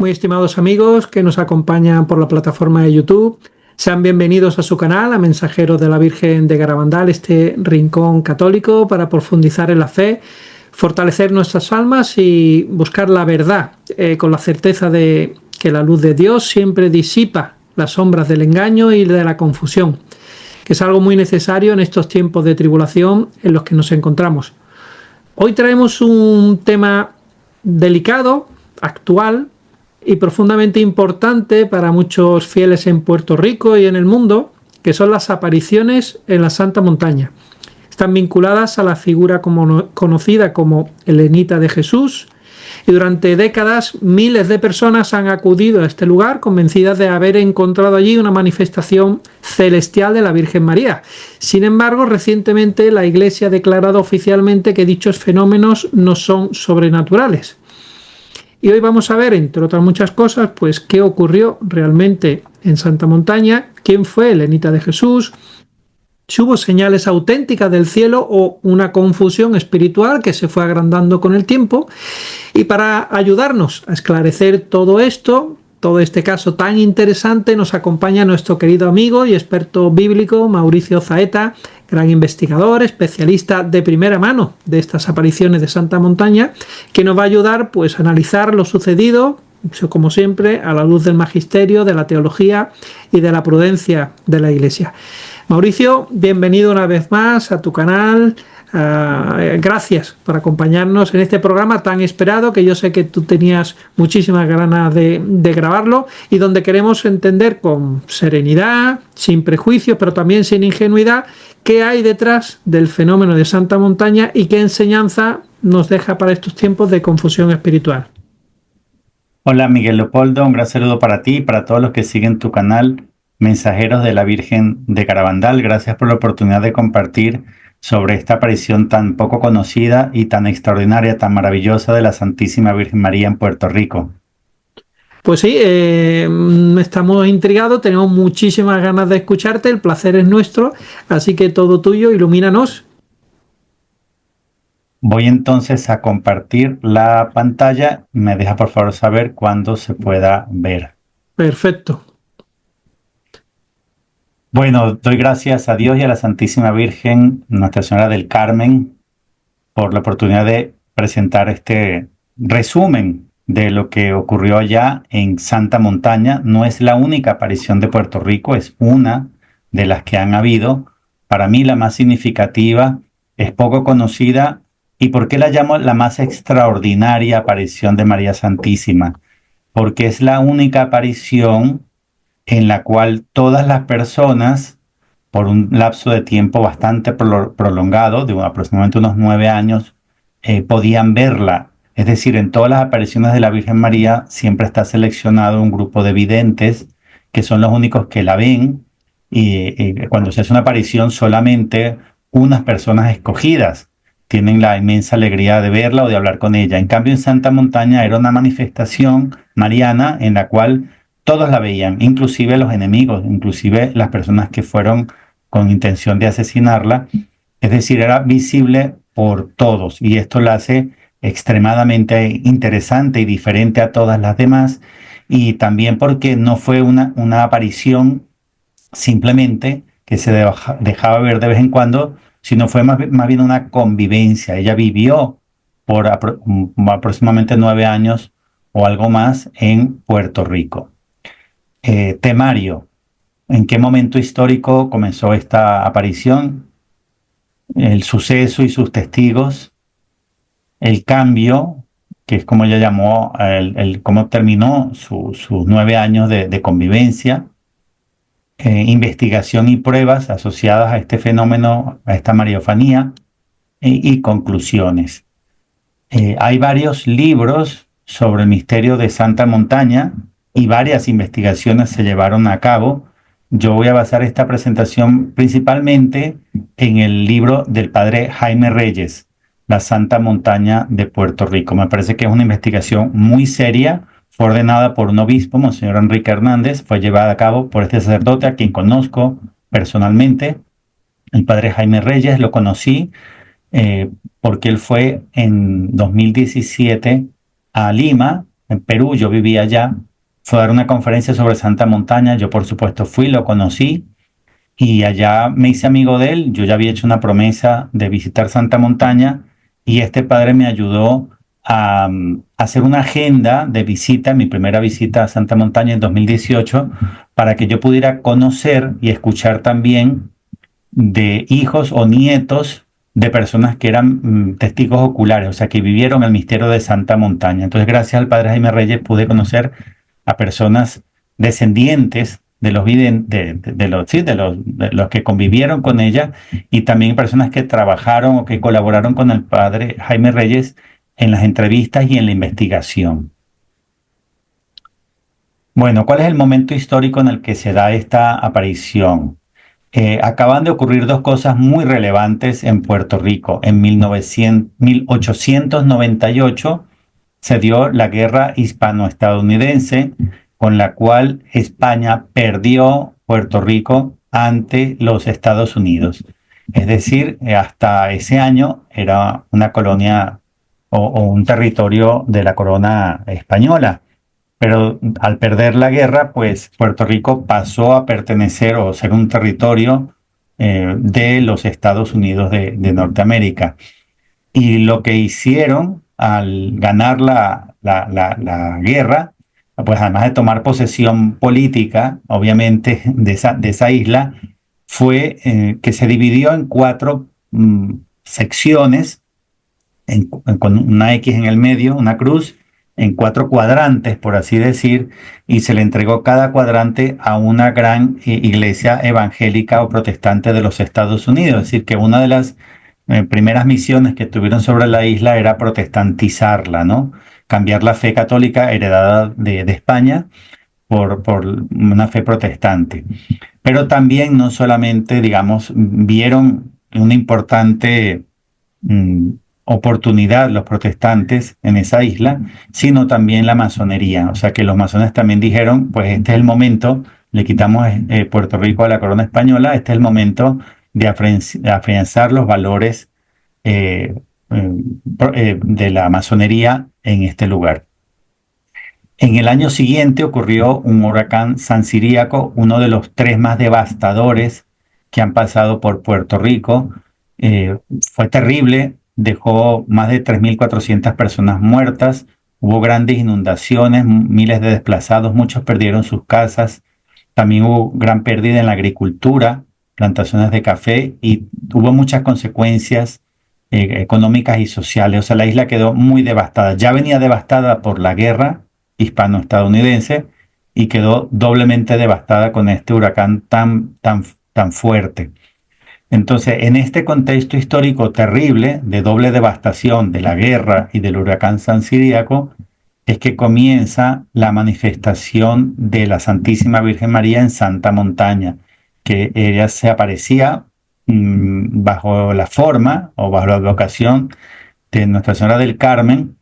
Muy estimados amigos que nos acompañan por la plataforma de YouTube, sean bienvenidos a su canal, a Mensajeros de la Virgen de Garabandal, este rincón católico para profundizar en la fe, fortalecer nuestras almas y buscar la verdad, con la certeza de que la luz de Dios siempre disipa las sombras del engaño y de la confusión, que es algo muy necesario en estos tiempos de tribulación en los que nos encontramos. Hoy traemos un tema delicado, actual y profundamente importante para muchos fieles en Puerto Rico y en el mundo, que son las apariciones en la Santa Montaña. Están vinculadas a la figura conocida como Helenita de Jesús, y durante décadas miles de personas han acudido a este lugar convencidas de haber encontrado allí una manifestación celestial de la Virgen María. Sin embargo, recientemente la Iglesia ha declarado oficialmente que dichos fenómenos no son sobrenaturales. Y hoy vamos a ver, entre otras muchas cosas, pues qué ocurrió realmente en Santa Montaña, quién fue Helenita de Jesús, si hubo señales auténticas del cielo o una confusión espiritual que se fue agrandando con el tiempo. Y para ayudarnos a esclarecer todo esto, todo este caso tan interesante, nos acompaña nuestro querido amigo y experto bíblico Mauricio Zaeta, gran investigador, especialista de primera mano de estas apariciones de Santa Montaña, que nos va a ayudar pues a analizar lo sucedido, como siempre, a la luz del magisterio, de la teología y de la prudencia de la Iglesia. Mauricio, bienvenido una vez más a tu canal. Gracias por acompañarnos en este programa tan esperado, que yo sé que tú tenías muchísimas ganas de grabarlo, y donde queremos entender con serenidad, sin prejuicios, pero también sin ingenuidad, qué hay detrás del fenómeno de Santa Montaña y qué enseñanza nos deja para estos tiempos de confusión espiritual. Hola Miguel Leopoldo, un gran saludo para ti y para todos los que siguen tu canal Mensajeros de la Virgen de Garabandal. Gracias por la oportunidad de compartir sobre esta aparición tan poco conocida y tan extraordinaria, tan maravillosa de la Santísima Virgen María en Puerto Rico. Pues sí, estamos intrigados, tenemos muchísimas ganas de escucharte, el placer es nuestro, así que todo tuyo, ilumínanos. Voy entonces a compartir la pantalla. Me deja por favor saber cuándo se pueda ver. Perfecto. Bueno, doy gracias a Dios y a la Santísima Virgen, Nuestra Señora del Carmen, por la oportunidad de presentar este resumen de lo que ocurrió allá en Santa Montaña. No es la única aparición de Puerto Rico, es una de las que han habido. Para mí la más significativa, es poco conocida. ¿Y por qué la llamo la más extraordinaria aparición de María Santísima? Porque es la única aparición en la cual todas las personas, por un lapso de tiempo bastante prolongado, de aproximadamente unos 9 años, podían verla. Es decir, en todas las apariciones de la Virgen María siempre está seleccionado un grupo de videntes que son los únicos que la ven, y cuando se hace una aparición solamente unas personas escogidas tienen la inmensa alegría de verla o de hablar con ella. En cambio, en Santa Montaña era una manifestación mariana en la cual todos la veían, inclusive los enemigos, inclusive las personas que fueron con intención de asesinarla. Es decir, era visible por todos, y esto la hace extremadamente interesante y diferente a todas las demás, y también porque no fue una aparición simplemente que se dejaba ver de vez en cuando, sino fue más bien una convivencia. Ella vivió por aproximadamente 9 años o algo más en Puerto Rico. Temario. ¿En qué momento histórico comenzó esta aparición? El suceso y sus testigos, el cambio, que es como ella llamó, cómo terminó sus 9 años de convivencia, investigación y pruebas asociadas a este fenómeno, a esta mariofanía, y conclusiones. Hay varios libros sobre el misterio de Santa Montaña y varias investigaciones se llevaron a cabo. Yo voy a basar esta presentación principalmente en el libro del padre Jaime Reyes, La Santa Montaña de Puerto Rico. Me parece que es una investigación muy seria, fue ordenada por un obispo, Monseñor Enrique Hernández, fue llevada a cabo por este sacerdote a quien conozco personalmente, el padre Jaime Reyes. Lo conocí porque él fue en 2017 a Lima en Perú, yo vivía allá, fue a dar una conferencia sobre Santa Montaña. Yo, por supuesto, fui, lo conocí y allá me hice amigo de él. Yo ya había hecho una promesa de visitar Santa Montaña y este padre me ayudó a hacer una agenda de visita, mi primera visita a Santa Montaña en 2018, para que yo pudiera conocer y escuchar también de hijos o nietos de personas que eran testigos oculares, o sea, que vivieron el misterio de Santa Montaña. Entonces, gracias al padre Jaime Reyes pude conocer a personas descendientes de los, de los, sí, de los que convivieron con ella y también personas que trabajaron o que colaboraron con el padre Jaime Reyes en las entrevistas y en la investigación. Bueno, ¿cuál es el momento histórico en el que se da esta aparición? Acaban de ocurrir dos cosas muy relevantes en Puerto Rico. En 1898 se dio la guerra hispano-estadounidense, con la cual España perdió Puerto Rico ante los Estados Unidos. Es decir, hasta ese año era una colonia o un territorio de la corona española. Pero al perder la guerra, pues Puerto Rico pasó a pertenecer o ser un territorio de los Estados Unidos de Norteamérica. Y lo que hicieron al ganar la guerra, pues además de tomar posesión política, obviamente, de esa isla, fue que se dividió en cuatro secciones, con una X en el medio, una cruz, en cuatro cuadrantes, por así decir, y se le entregó cada cuadrante a una gran iglesia evangélica o protestante de los Estados Unidos. Es decir, que una de las primeras misiones que tuvieron sobre la isla era protestantizarla, ¿no? Cambiar la fe católica heredada de España por una fe protestante. Pero también no solamente, digamos, vieron una importante oportunidad los protestantes en esa isla, sino también la masonería. O sea que los masones también dijeron, pues este es el momento, le quitamos Puerto Rico a la corona española, este es el momento de afianzar los valores de la masonería en este lugar. En el año siguiente ocurrió un huracán San Ciríaco, uno de los tres más devastadores que han pasado por Puerto Rico. Fue terrible, dejó más de 3.400 personas muertas, hubo grandes inundaciones, miles de desplazados, muchos perdieron sus casas, también hubo gran pérdida en la agricultura, plantaciones de café y hubo muchas consecuencias económicas y sociales. O sea, la isla quedó muy devastada. Ya venía devastada por la guerra hispano-estadounidense y quedó doblemente devastada con este huracán tan fuerte. Entonces, en este contexto histórico terrible de doble devastación de la guerra y del huracán San Ciríaco, es que comienza la manifestación de la Santísima Virgen María en Santa Montaña, que ella se aparecía bajo la forma o bajo la advocación de Nuestra Señora del Carmen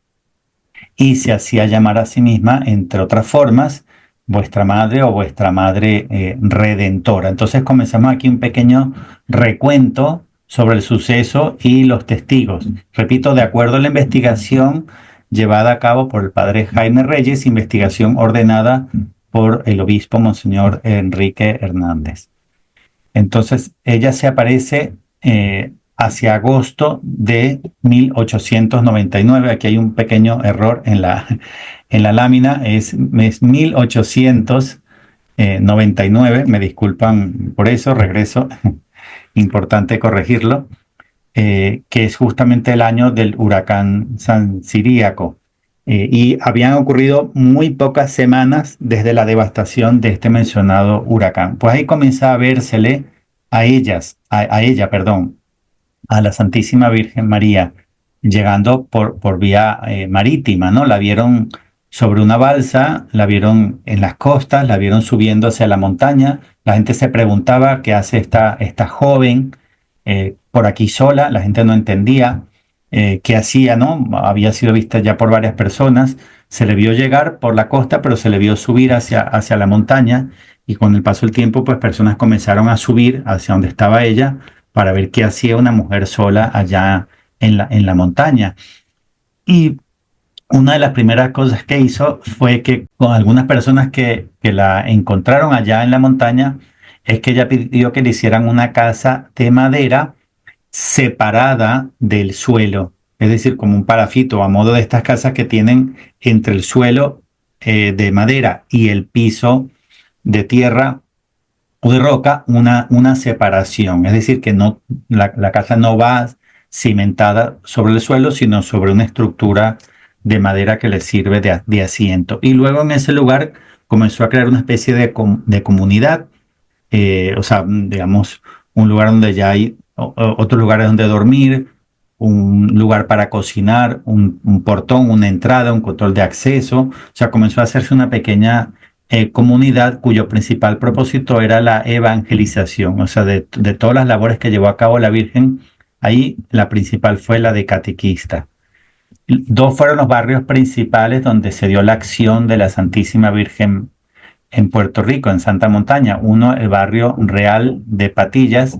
y se hacía llamar a sí misma, entre otras formas, vuestra madre o vuestra madre redentora. Entonces comenzamos aquí un pequeño recuento sobre el suceso y los testigos. Repito, de acuerdo a la investigación llevada a cabo por el padre Jaime Reyes, investigación ordenada por el obispo Monseñor Enrique Hernández. Entonces, ella se aparece hacia agosto de 1899. Aquí hay un pequeño error en la lámina, es 1899, me disculpan por eso, regreso, importante corregirlo, que es justamente el año del huracán San Ciríaco. Y habían ocurrido muy pocas semanas desde la devastación de este mencionado huracán. Pues ahí comienza a vérsele a ella, a la Santísima Virgen María, llegando por vía marítima, ¿no? La vieron sobre una balsa, la vieron en las costas, la vieron subiendo hacia la montaña. La gente se preguntaba qué hace esta joven por aquí sola, la gente no entendía qué hacía, ¿no? Había sido vista ya por varias personas, se le vio llegar por la costa, pero se le vio subir hacia la montaña y con el paso del tiempo, pues personas comenzaron a subir hacia donde estaba ella para ver qué hacía una mujer sola allá en la montaña. Y una de las primeras cosas que hizo fue que con algunas personas que la encontraron allá en la montaña, es que ella pidió que le hicieran una casa de madera separada del suelo, es decir, como un palafito, a modo de estas casas que tienen entre el suelo de madera y el piso de tierra o de roca, una separación, es decir, que no, la casa no va cimentada sobre el suelo, sino sobre una estructura de madera que le sirve de asiento. Y luego en ese lugar comenzó a crear una especie de comunidad, o sea, digamos, un lugar donde ya hay otros lugares donde dormir, un lugar para cocinar, un portón, una entrada, un control de acceso. O sea, comenzó a hacerse una pequeña comunidad cuyo principal propósito era la evangelización. O sea, de todas las labores que llevó a cabo la Virgen, ahí la principal fue la de catequista. Dos fueron los barrios principales donde se dio la acción de la Santísima Virgen en Puerto Rico, en Santa Montaña. Uno, el barrio Real de Patillas,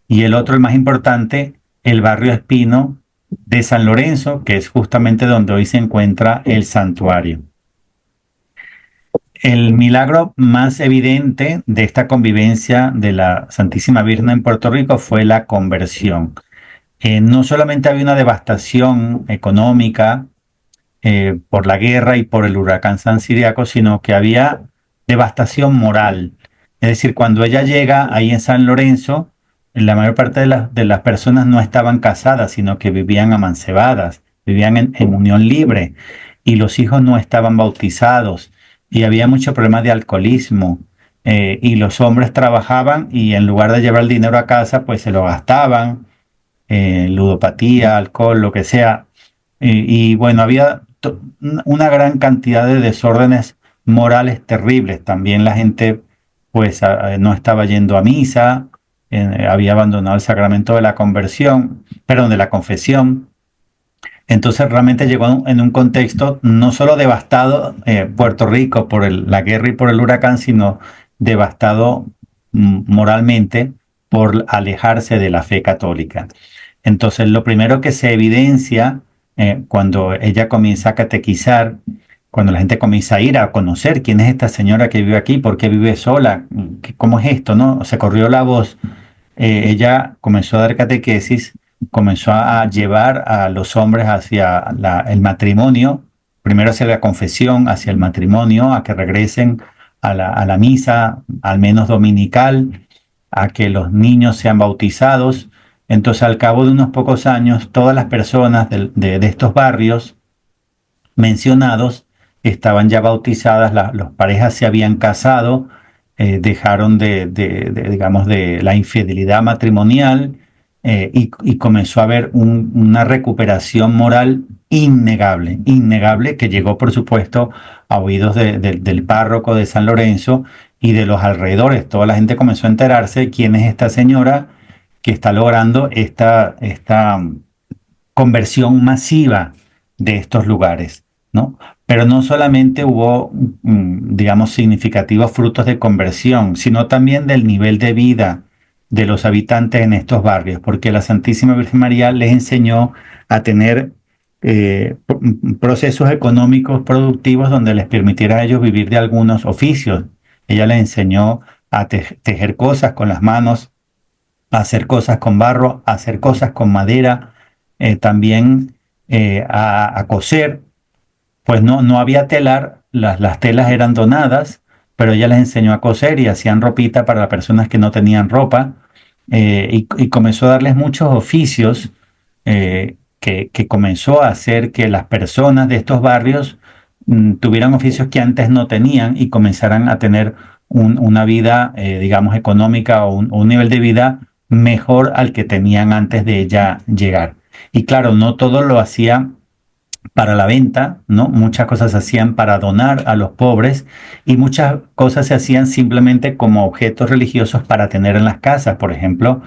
y el otro, el más importante, el barrio Espino de San Lorenzo, que es justamente donde hoy se encuentra el santuario. El milagro más evidente de esta convivencia de la Santísima Virgen en Puerto Rico fue la conversión. No solamente había una devastación económica por la guerra y por el huracán San Ciriaco, sino que había devastación moral. Es decir, cuando ella llega ahí en San Lorenzo, la mayor parte de las personas no estaban casadas, sino que vivían amancebadas, vivían en unión libre, y los hijos no estaban bautizados, y había mucho problema de alcoholismo, y los hombres trabajaban y en lugar de llevar el dinero a casa, pues se lo gastaban, ludopatía, alcohol, lo que sea. Y bueno, había una gran cantidad de desórdenes morales terribles. También la gente pues no estaba yendo a misa, había abandonado el sacramento de la conversión, perdón, de la confesión. Entonces realmente llegó en un contexto no solo devastado Puerto Rico por la guerra y por el huracán, sino devastado moralmente por alejarse de la fe católica. Entonces lo primero que se evidencia cuando ella comienza a catequizar, cuando la gente comienza a ir a conocer quién es esta señora que vive aquí, por qué vive sola, cómo es esto, ¿no? Se corrió la voz. Ella comenzó a dar catequesis, comenzó a llevar a los hombres hacia el matrimonio, primero hacia la confesión, hacia el matrimonio, a que regresen a la misa, al menos dominical, a que los niños sean bautizados. Entonces, al cabo de unos pocos años, todas las personas de estos barrios mencionados estaban ya bautizadas, las parejas se habían casado, dejaron digamos, de la infidelidad matrimonial, y comenzó a haber una recuperación moral innegable, innegable, que llegó, por supuesto, a oídos del párroco de San Lorenzo y de los alrededores. Toda la gente comenzó a enterarse de quién es esta señora que está logrando esta conversión masiva de estos lugares, ¿no? Pero no solamente hubo, digamos, significativos frutos de conversión, sino también del nivel de vida de los habitantes en estos barrios, porque la Santísima Virgen María les enseñó a tener procesos económicos productivos donde les permitiera a ellos vivir de algunos oficios. Ella les enseñó a tejer cosas con las manos, a hacer cosas con barro, a hacer cosas con madera, también a coser. Pues no había telar, las telas eran donadas, pero ella les enseñó a coser y hacían ropita para las personas que no tenían ropa, y comenzó a darles muchos oficios, que comenzó a hacer que las personas de estos barrios tuvieran oficios que antes no tenían y comenzaran a tener una vida, digamos, económica o un nivel de vida mejor al que tenían antes de ella llegar. Y claro, no todo lo hacía para la venta, ¿no? Muchas cosas se hacían para donar a los pobres y muchas cosas se hacían simplemente como objetos religiosos para tener en las casas. Por ejemplo,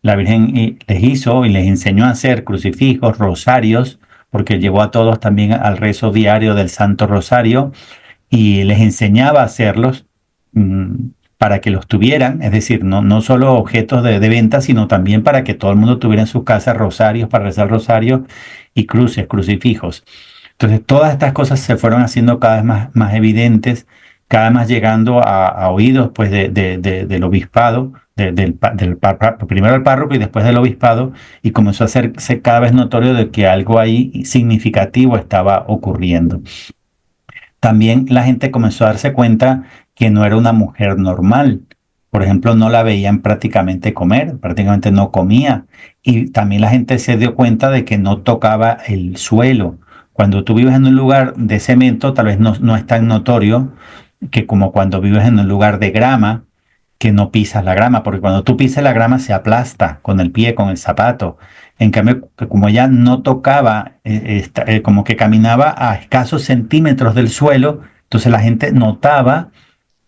la Virgen les hizo y les enseñó a hacer crucifijos, rosarios, porque llevó a todos también al rezo diario del Santo Rosario y les enseñaba a hacerlos para que los tuvieran, es decir, no solo objetos de venta, sino también para que todo el mundo tuviera en sus casas rosarios para rezar rosario y cruces, crucifijos. Entonces, todas estas cosas se fueron haciendo cada vez más evidentes, cada vez más llegando a oídos pues, del obispado, primero el párroco y después del obispado, y comenzó a hacerse cada vez notorio de que algo ahí significativo estaba ocurriendo. También la gente comenzó a darse cuenta que no era una mujer normal. Por ejemplo, no la veían prácticamente comer, prácticamente no comía. Y también la gente se dio cuenta de que no tocaba el suelo. Cuando tú vives en un lugar de cemento, tal vez no es tan notorio que como cuando vives en un lugar de grama, que no pisas la grama, porque cuando tú pisas la grama se aplasta con el pie, con el zapato. En cambio, que como ella no tocaba, como que caminaba a escasos centímetros del suelo, entonces la gente notaba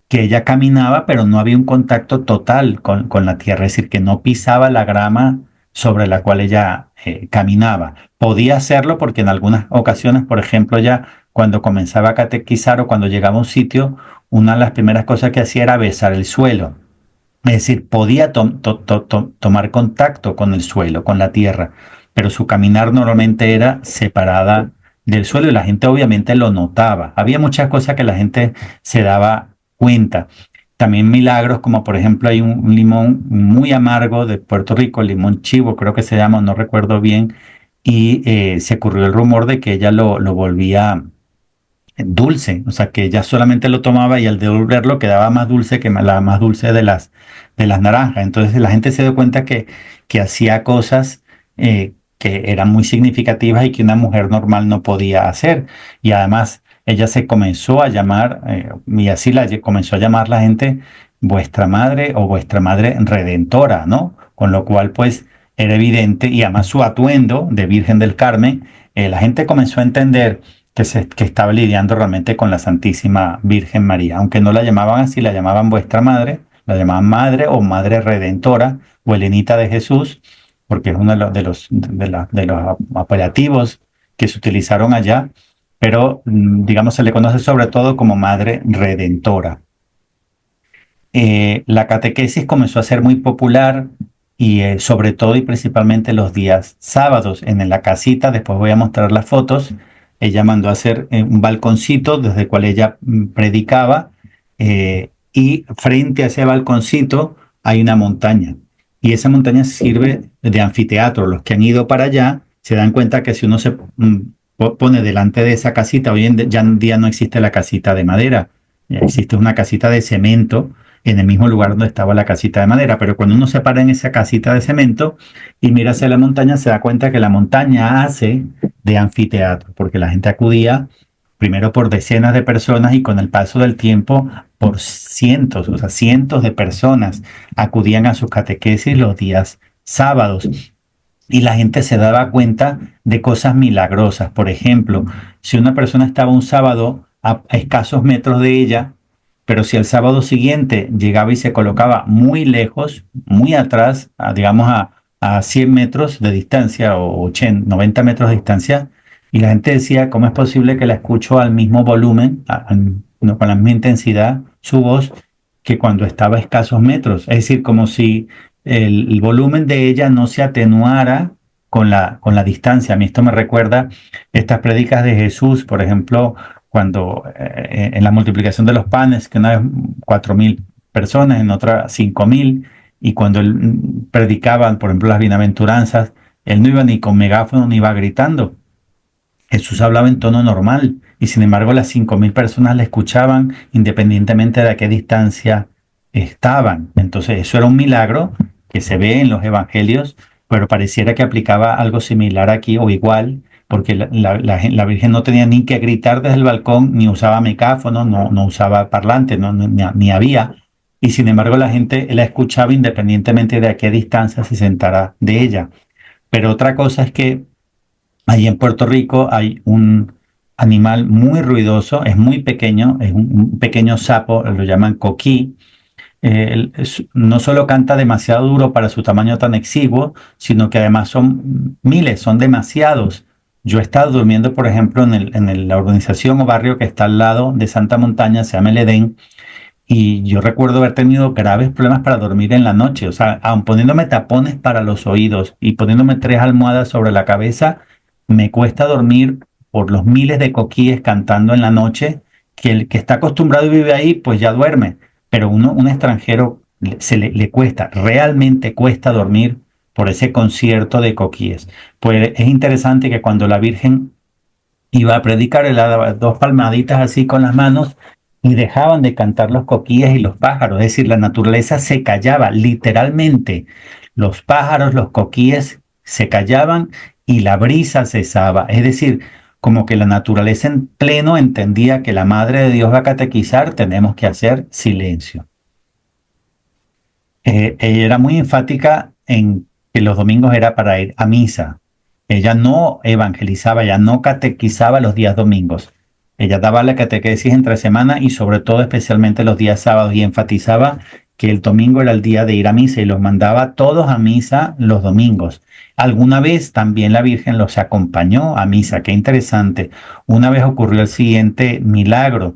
que ella caminaba, pero no había un contacto total con la tierra, es decir, que no pisaba la grama sobre la cual ella caminaba. Podía hacerlo porque en algunas ocasiones, por ejemplo, ya cuando comenzaba a catequizar o cuando llegaba a un sitio, una de las primeras cosas que hacía era besar el suelo. Es decir, podía tomar contacto con el suelo, con la tierra, pero su caminar normalmente era separada del suelo y la gente obviamente lo notaba. Había muchas cosas que la gente se daba cuenta. También milagros, como por ejemplo hay un limón muy amargo de Puerto Rico, el limón chivo, creo que se llama, no recuerdo bien, y se corrió el rumor de que ella lo volvía dulce, o sea que ella solamente lo tomaba y al devolverlo quedaba más dulce que la más dulce de las naranjas. Entonces la gente se dio cuenta que hacía cosas que eran muy significativas y que una mujer normal no podía hacer. Y además ella se comenzó a llamar, y así comenzó a llamar la gente vuestra madre o vuestra madre redentora, ¿no? Con lo cual pues era evidente y además su atuendo de Virgen del Carmen, la gente comenzó a entender que estaba lidiando realmente con la Santísima Virgen María. Aunque no la llamaban así, la llamaban vuestra madre, la llamaban madre o madre redentora o Helenita de Jesús, porque es uno de los apelativos que se utilizaron allá, pero digamos se le conoce sobre todo como madre redentora. La catequesis comenzó a ser muy popular y sobre todo y principalmente los días sábados en la casita. Después voy a mostrar las fotos. Ella mandó a hacer un balconcito desde el cual ella predicaba, y frente a ese balconcito hay una montaña y esa montaña sirve de anfiteatro. Los que han ido para allá se dan cuenta que si uno se pone delante de esa casita, ya en día no existe la casita de madera, ya existe una casita de cemento en el mismo lugar donde estaba la casita de madera, pero cuando uno se para en esa casita de cemento y mira hacia la montaña, se da cuenta que la montaña hace de anfiteatro, porque la gente acudía primero por decenas de personas y con el paso del tiempo por cientos, o sea, cientos de personas acudían a sus catequesis los días sábados. Y la gente se daba cuenta de cosas milagrosas. Por ejemplo, si una persona estaba un sábado a escasos metros de ella, pero si el sábado siguiente llegaba y se colocaba muy lejos, muy atrás, digamos a 100 metros de distancia o 80, 90 metros de distancia, y la gente decía, ¿cómo es posible que la escucho al mismo volumen, no, con la misma intensidad, su voz, que cuando estaba a escasos metros? Es decir, como si el volumen de ella no se atenuara con la distancia. A mí esto me recuerda estas prédicas de Jesús, por ejemplo, cuando en la multiplicación de los panes, que una vez 4.000 personas, en otra 5.000, y cuando él predicaba, por ejemplo, las bienaventuranzas, él no iba ni con megáfono ni iba gritando. Jesús hablaba en tono normal y sin embargo las 5.000 personas le escuchaban independientemente de a qué distancia estaban. Entonces eso era un milagro que se ve en los evangelios, pero pareciera que aplicaba algo similar aquí o igual, porque la Virgen no tenía ni que gritar desde el balcón, ni usaba micrófono, no usaba parlante, ni había. Y sin embargo la gente la escuchaba independientemente de a qué distancia se sentara de ella. Pero otra cosa es que allí en Puerto Rico hay un animal muy ruidoso, es muy pequeño, es un pequeño sapo, lo llaman coquí. No solo canta demasiado duro para su tamaño tan exiguo, sino que además son miles, son demasiados. Yo he estado durmiendo, por ejemplo, la urbanización o barrio que está al lado de Santa Montaña, se llama El Edén, y yo recuerdo haber tenido graves problemas para dormir en la noche. O sea, aun poniéndome tapones para los oídos y poniéndome 3 almohadas sobre la cabeza, me cuesta dormir por los miles de coquíes cantando en la noche, que el que está acostumbrado y vive ahí, pues ya duerme. Pero un extranjero le cuesta, realmente cuesta dormir por ese concierto de coquíes. Pues es interesante que cuando la Virgen iba a predicar, le daba dos palmaditas así con las manos y dejaban de cantar los coquíes y los pájaros. Es decir, la naturaleza se callaba, literalmente. Los pájaros, los coquíes se callaban y la brisa cesaba. Es decir, como que la naturaleza en pleno entendía que la Madre de Dios va a catequizar, tenemos que hacer silencio. Ella era muy enfática en que los domingos era para ir a misa. Ella no evangelizaba, ella no catequizaba los días domingos. Ella daba la catequesis entre semana y sobre todo especialmente los días sábados y enfatizaba que el domingo era el día de ir a misa y los mandaba todos a misa los domingos. Alguna vez también la Virgen los acompañó a misa, qué interesante. Una vez ocurrió el siguiente milagro.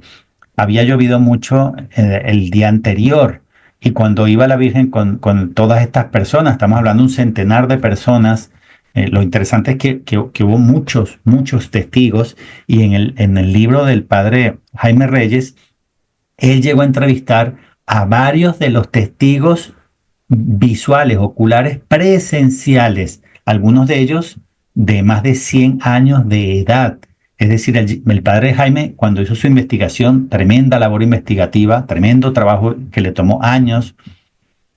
Había llovido mucho el día anterior y cuando iba la Virgen con todas estas personas, estamos hablando de un centenar de personas, lo interesante es que hubo muchos testigos y en el libro del padre Jaime Reyes, él llegó a entrevistar a varios de los testigos visuales, oculares, presenciales, algunos de ellos de más de 100 años de edad. Es decir, el padre Jaime, cuando hizo su investigación, tremenda labor investigativa, tremendo trabajo que le tomó años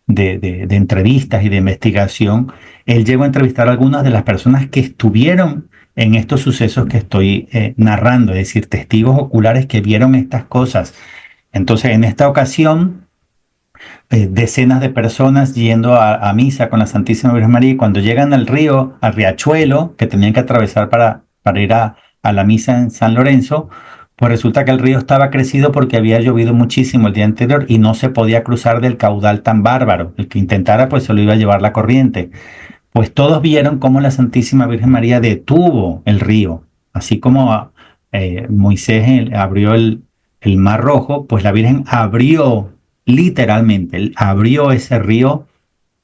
de entrevistas y de investigación, él llegó a entrevistar a algunas de las personas que estuvieron en estos sucesos que estoy narrando, es decir, testigos oculares que vieron estas cosas. Entonces, en esta ocasión, decenas de personas yendo a misa con la Santísima Virgen María y cuando llegan al río, al riachuelo, que tenían que atravesar para ir a la misa en San Lorenzo, pues resulta que el río estaba crecido porque había llovido muchísimo el día anterior y no se podía cruzar del caudal tan bárbaro. El que intentara, pues se lo iba a llevar la corriente. Pues todos vieron cómo la Santísima Virgen María detuvo el río, así como Moisés abrió el Mar Rojo, pues la Virgen abrió literalmente, abrió ese río,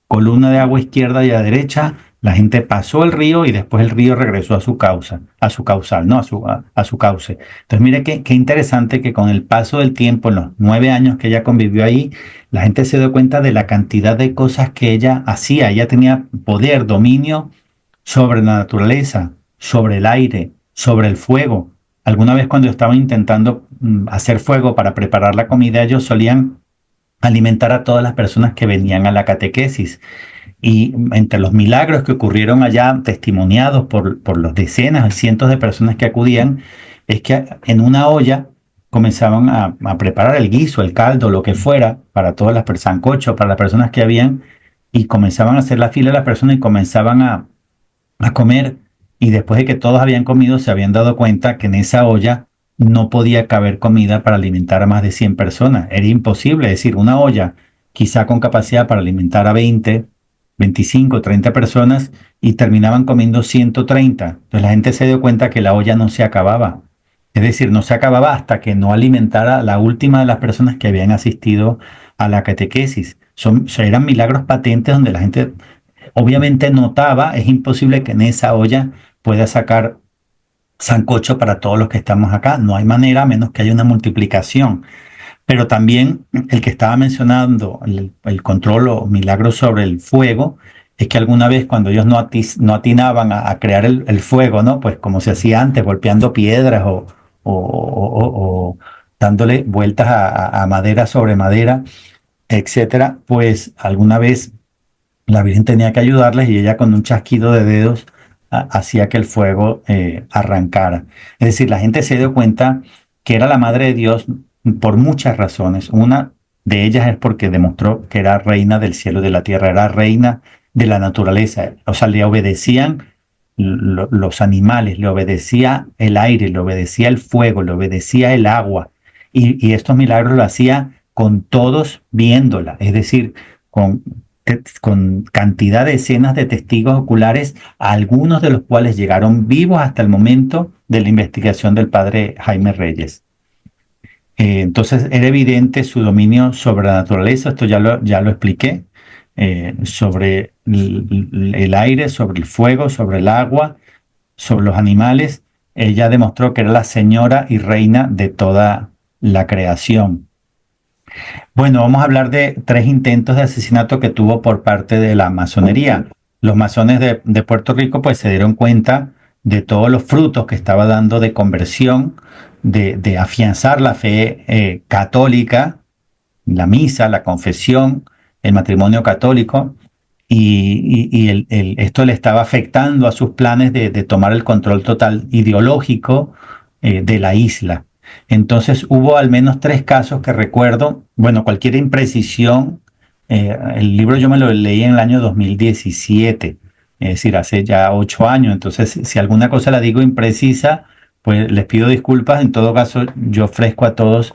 columna de agua izquierda y a derecha, la gente pasó el río y después el río regresó a su causa, a su causal, no a su cauce. Entonces mire qué interesante que con el paso del tiempo, en los 9 años que ella convivió ahí, la gente se dio cuenta de la cantidad de cosas que ella hacía. Ella tenía poder, dominio sobre la naturaleza, sobre el aire, sobre el fuego. Alguna vez cuando estaban intentando hacer fuego para preparar la comida, ellos solían alimentar a todas las personas que venían a la catequesis. Y entre los milagros que ocurrieron allá, testimoniados por los decenas, cientos de personas que acudían, es que en una olla comenzaban a preparar el guiso, el caldo, lo que fuera, para todas las personas, sancocho, para las personas que habían, y comenzaban a hacer la fila de las personas y comenzaban a comer. Y después de que todos habían comido, se habían dado cuenta que en esa olla no podía caber comida para alimentar a más de 100 personas. Era imposible, es decir, una olla quizá con capacidad para alimentar a 20, 25, 30 personas y terminaban comiendo 130. Entonces la gente se dio cuenta que la olla no se acababa. Es decir, no se acababa hasta que no alimentara a la última de las personas que habían asistido a la catequesis. Eran milagros patentes donde la gente obviamente notaba, es imposible que en esa olla pueda sacar sancocho para todos los que estamos acá. No hay manera a menos que haya una multiplicación. Pero también el que estaba mencionando, el control o milagro sobre el fuego, es que alguna vez cuando ellos no atinaban a crear el fuego, ¿no? Pues como se hacía antes, golpeando piedras o dándole vueltas a madera sobre madera, etcétera, pues alguna vez la Virgen tenía que ayudarles y ella con un chasquido de dedos hacía que el fuego arrancara. Es decir, la gente se dio cuenta que era la Madre de Dios por muchas razones. Una de ellas es porque demostró que era reina del cielo y de la tierra, era reina de la naturaleza. O sea, le obedecían los animales, le obedecía el aire, le obedecía el fuego, le obedecía el agua. Y estos milagros lo hacía con todos viéndola, es decir, con cantidad de escenas de testigos oculares, algunos de los cuales llegaron vivos hasta el momento de la investigación del padre Jaime Reyes. Entonces era evidente su dominio sobre la naturaleza, esto ya lo expliqué, sobre el aire, sobre el fuego, sobre el agua, sobre los animales. ella demostró que era la señora y reina de toda la creación. Bueno, vamos a hablar de 3 intentos de asesinato que tuvo por parte de la masonería. Los masones de Puerto Rico pues se dieron cuenta de todos los frutos que estaba dando de conversión, de afianzar la fe católica, la misa, la confesión, el matrimonio católico, y esto le estaba afectando a sus planes de tomar el control total ideológico de la isla. Entonces hubo al menos 3 casos que recuerdo. Bueno, cualquier imprecisión, el libro yo me lo leí en el año 2017, es decir, hace ya 8 años. Entonces, si alguna cosa la digo imprecisa, pues les pido disculpas. En todo caso, yo ofrezco a todos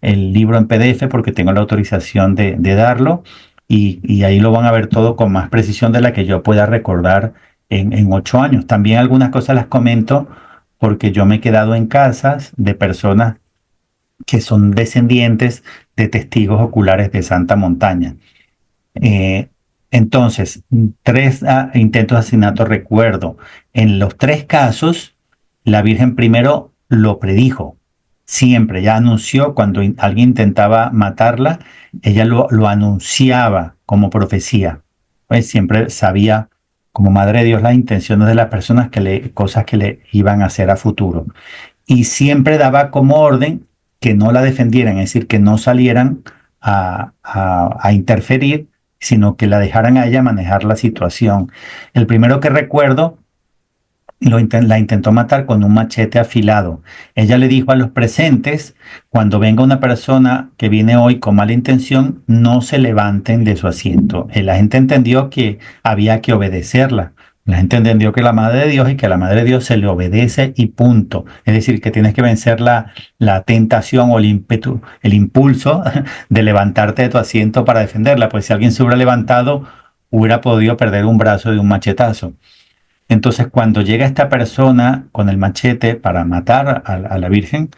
el libro en PDF porque tengo la autorización de darlo, y ahí lo van a ver todo con más precisión de la que yo pueda recordar en 8 años. También algunas cosas las comento porque yo me he quedado en casas de personas que son descendientes de testigos oculares de Santa Montaña. Eh, entonces, 3 intentos de asesinato recuerdo. En los 3 casos, la Virgen primero lo predijo. Siempre, ya anunció cuando alguien intentaba matarla, ella lo anunciaba como profecía. Pues siempre sabía, como Madre de Dios, las intenciones de las personas, cosas que le iban a hacer a futuro. Y siempre daba como orden que no la defendieran, es decir, que no salieran a interferir, sino que la dejaran a ella manejar la situación. El primero que recuerdo la intentó matar con un machete afilado. Ella le dijo a los presentes: cuando venga una persona que viene hoy con mala intención, no se levanten de su asiento. La gente entendió que había que obedecerla. La gente entendió que la Madre de Dios, y que a la Madre de Dios se le obedece y punto. Es decir, que tienes que vencer la tentación o el ímpetu, el impulso de levantarte de tu asiento para defenderla. Pues si alguien se hubiera levantado, hubiera podido perder un brazo de un machetazo. Entonces, cuando llega esta persona con el machete para matar a la Virgen,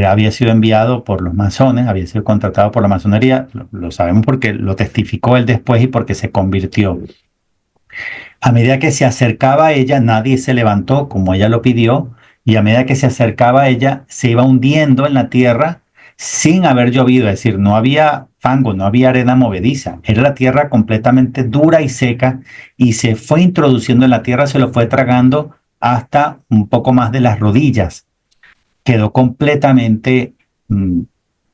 había sido enviado por los masones, había sido contratado por la masonería. Lo sabemos porque lo testificó él después y porque se convirtió. A medida que se acercaba a ella, nadie se levantó como ella lo pidió, y a medida que se acercaba a ella, se iba hundiendo en la tierra sin haber llovido. Es decir, no había fango, no había arena movediza, era la tierra completamente dura y seca, y se fue introduciendo en la tierra, se lo fue tragando hasta un poco más de las rodillas. Quedó completamente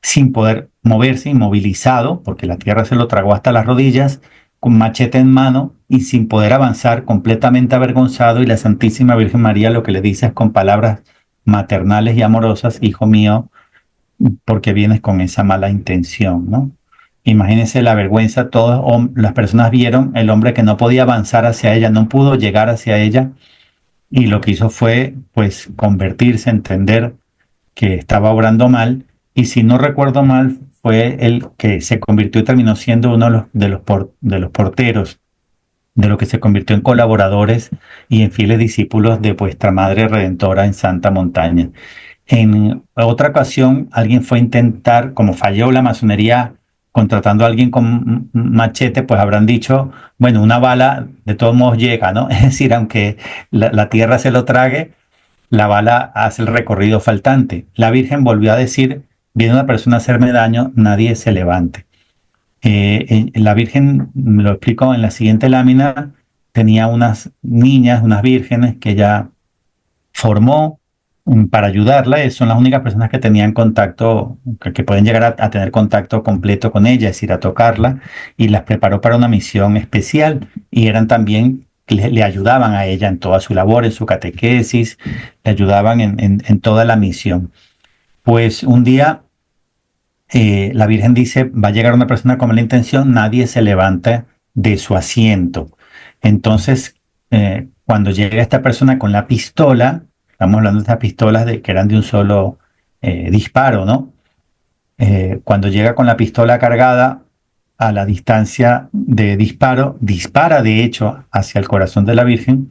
sin poder moverse, inmovilizado, porque la tierra se lo tragó hasta las rodillas, con machete en mano y sin poder avanzar, completamente avergonzado. Y la Santísima Virgen María lo que le dice es con palabras maternales y amorosas: hijo mío, porque vienes con esa mala intención, ¿no? Imagínense la vergüenza. Todas las personas vieron el hombre que no podía avanzar hacia ella, no pudo llegar hacia ella, y lo que hizo fue pues convertirse, entender que estaba obrando mal, y si no recuerdo mal, fue el que se convirtió y terminó siendo uno de los porteros, de lo que se convirtió en colaboradores y en fieles discípulos de vuestra Madre Redentora en Santa Montaña. En otra ocasión, alguien fue a intentar, como falló la masonería contratando a alguien con machete, pues habrán dicho: bueno, una bala de todos modos llega, ¿no? Es decir, aunque la tierra se lo trague, la bala hace el recorrido faltante. La Virgen volvió a decir: viene una persona a hacerme daño, nadie se levante. La Virgen, lo explico en la siguiente lámina, tenía unas niñas, unas vírgenes que ella formó para ayudarla. Son las únicas personas que tenían contacto, que pueden llegar a tener contacto completo con ella, es decir, a tocarla, y las preparó para una misión especial, y eran también, le ayudaban a ella en toda su labor, en su catequesis, le ayudaban en toda la misión. Pues un día la Virgen dice: va a llegar una persona con mala intención, nadie se levanta de su asiento. Entonces, cuando llega esta persona con la pistola, estamos hablando de estas pistolas que eran de un solo disparo, ¿no? Cuando llega con la pistola cargada, a la distancia de disparo, dispara de hecho hacia el corazón de la Virgen,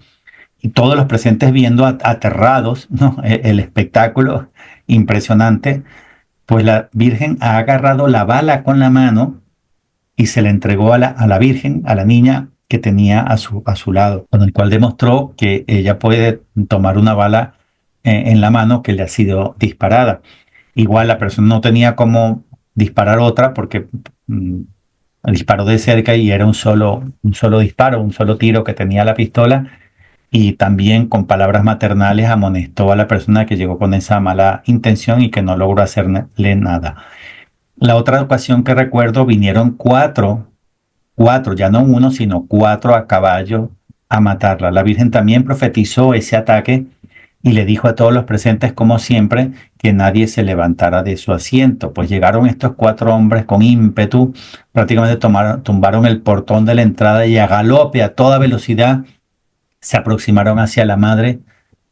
y todos los presentes viendo aterrados, ¿no? El espectáculo impresionante. Pues la Virgen ha agarrado la bala con la mano y se la entregó a la Virgen, a la niña que tenía a su lado, con el cual demostró que ella puede tomar una bala en la mano que le ha sido disparada. Igual la persona no tenía cómo disparar otra porque disparó de cerca y era un solo disparo, un solo tiro que tenía la pistola, y también con palabras maternales amonestó a la persona que llegó con esa mala intención y que no logró hacerle nada. La otra ocasión que recuerdo vinieron cuatro, ya no uno, sino cuatro a caballo a matarla. La Virgen también profetizó ese ataque y le dijo a todos los presentes, como siempre, que nadie se levantara de su asiento. Pues llegaron estos cuatro hombres con ímpetu, prácticamente tumbaron el portón de la entrada y a galope, a toda velocidad, se aproximaron hacia la madre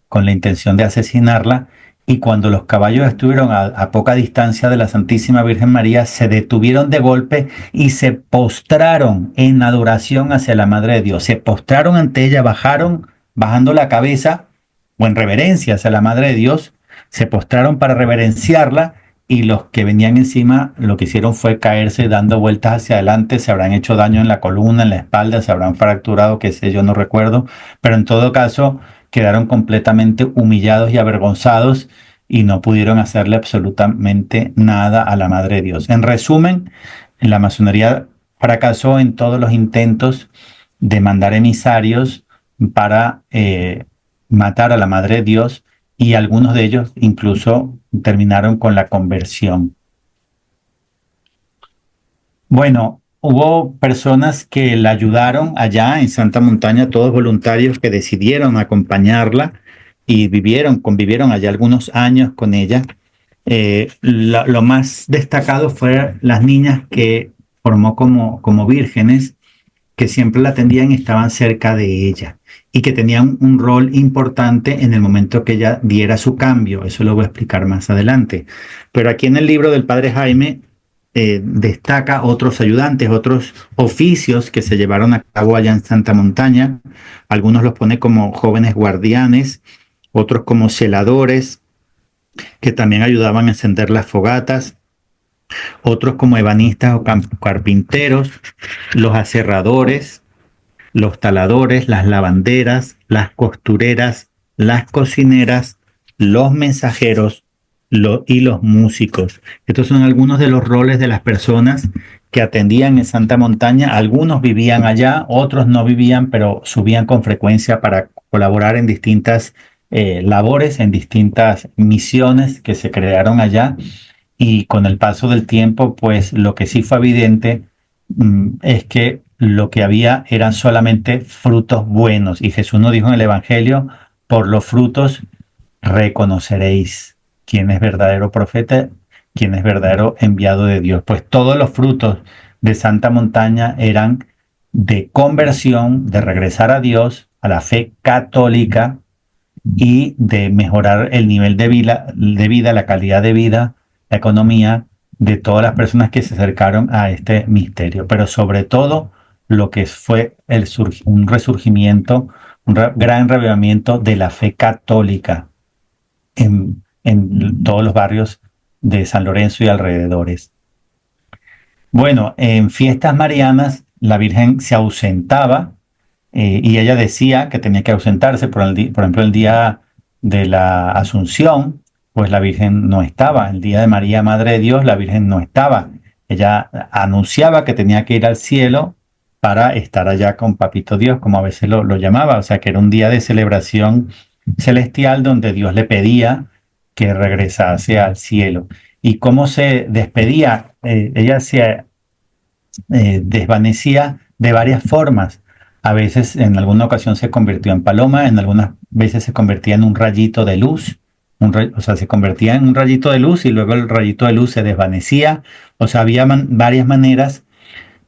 con la intención de asesinarla, y cuando los caballos estuvieron a poca distancia de la Santísima Virgen María, se detuvieron de golpe y se postraron en adoración hacia la Madre de Dios. Se postraron ante ella, bajando la cabeza o en reverencia hacia la Madre de Dios, se postraron para reverenciarla, y los que venían encima lo que hicieron fue caerse dando vueltas hacia adelante, se habrán hecho daño en la columna, en la espalda, se habrán fracturado, qué sé yo, no recuerdo, pero en todo caso quedaron completamente humillados y avergonzados y no pudieron hacerle absolutamente nada a la Madre de Dios. En resumen, la masonería fracasó en todos los intentos de mandar emisarios para matar a la Madre de Dios, y algunos de ellos incluso terminaron con la conversión. Bueno, hubo personas que la ayudaron allá en Santa Montaña, todos voluntarios que decidieron acompañarla y convivieron allá algunos años con ella. Lo más destacado fue las niñas que formó como vírgenes, que siempre la atendían y estaban cerca de ella, y que tenían un rol importante en el momento que ella diera su cambio. Eso lo voy a explicar más adelante. Pero aquí en el libro del Padre Jaime destaca otros ayudantes, otros oficios que se llevaron a cabo allá en Santa Montaña. Algunos los pone como jóvenes guardianes, otros como celadores, que también ayudaban a encender las fogatas, otros como ebanistas o carpinteros, los aserradores, los taladores, las lavanderas, las costureras, las cocineras, los mensajeros y los músicos. Estos son algunos de los roles de las personas que atendían en Santa Montaña. Algunos vivían allá, otros no vivían, pero subían con frecuencia para colaborar en distintas labores, en distintas misiones que se crearon allá. Y con el paso del tiempo, pues lo que sí fue evidente es que lo que había eran solamente frutos buenos. Y Jesús nos dijo en el Evangelio: por los frutos reconoceréis quién es verdadero profeta, quién es verdadero enviado de Dios. Pues todos los frutos de Santa Montaña eran de conversión, de regresar a Dios, a la fe católica, y de mejorar el nivel de vida, la calidad de vida, la economía de todas las personas que se acercaron a este misterio. Pero sobre todo lo que fue un resurgimiento, gran revivimiento de la fe católica en todos los barrios de San Lorenzo y alrededores. Bueno, en fiestas marianas la Virgen se ausentaba, y ella decía que tenía que ausentarse. Por ejemplo, el día de la Asunción, pues la Virgen no estaba. El día de María, Madre de Dios, la Virgen no estaba. Ella anunciaba que tenía que ir al cielo para estar allá con Papito Dios, como a veces lo llamaba. O sea, que era un día de celebración celestial donde Dios le pedía que regresase al cielo. ¿Y cómo se despedía? Ella se desvanecía de varias formas. A veces, en alguna ocasión, se convirtió en paloma, en algunas veces se convertía en un rayito de luz, o sea, se convertía en un rayito de luz y luego el rayito de luz se desvanecía. O sea, había varias maneras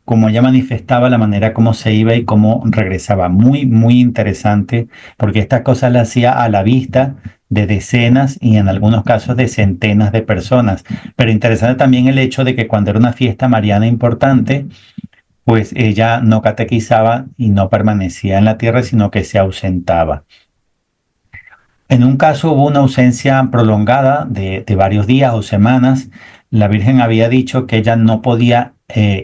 como ella manifestaba, la manera como se iba y cómo regresaba. Muy, muy interesante, porque estas cosas las hacía a la vista de decenas y en algunos casos de centenas de personas. Pero interesante también el hecho de que cuando era una fiesta mariana importante, pues ella no catequizaba y no permanecía en la tierra, sino que se ausentaba. En un caso hubo una ausencia prolongada de varios días o semanas. La Virgen había dicho que ella no podía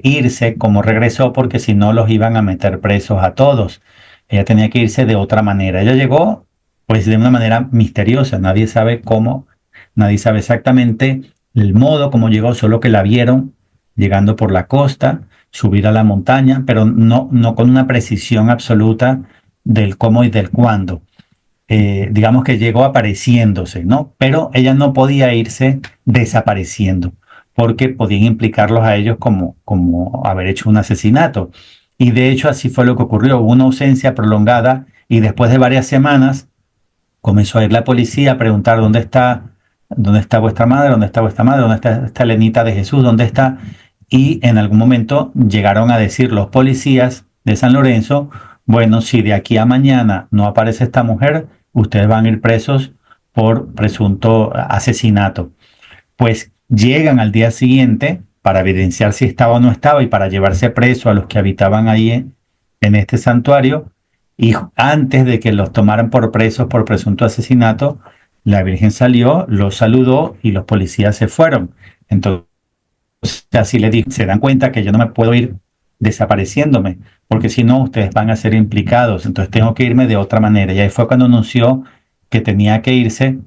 irse como regresó, porque si no los iban a meter presos a todos. Ella tenía que irse de otra manera. Ella llegó pues de una manera misteriosa. Nadie sabe cómo, nadie sabe exactamente el modo como llegó, solo que la vieron llegando por la costa, subir a la montaña, pero no con una precisión absoluta del cómo y del cuándo. Digamos que llegó apareciéndose, ¿no? Pero ella no podía irse desapareciendo, porque podían implicarlos a ellos como haber hecho un asesinato. Y de hecho así fue lo que ocurrió. Hubo una ausencia prolongada y después de varias semanas comenzó a ir la policía a preguntar dónde está vuestra madre, dónde está vuestra madre, dónde está esta Elenita de Jesús, dónde está. Y en algún momento llegaron a decir los policías de San Lorenzo, bueno, si de aquí a mañana no aparece esta mujer, ustedes van a ir presos por presunto asesinato. Pues llegan al día siguiente para evidenciar si estaba o no estaba y para llevarse preso a los que habitaban ahí en este santuario. Y antes de que los tomaran por presos por presunto asesinato, la Virgen salió, los saludó y los policías se fueron. Entonces, así le dije, se dan cuenta que yo no me puedo ir desapareciéndome, porque si no, ustedes van a ser implicados. Entonces tengo que irme de otra manera. Y ahí fue cuando anunció que tenía que irse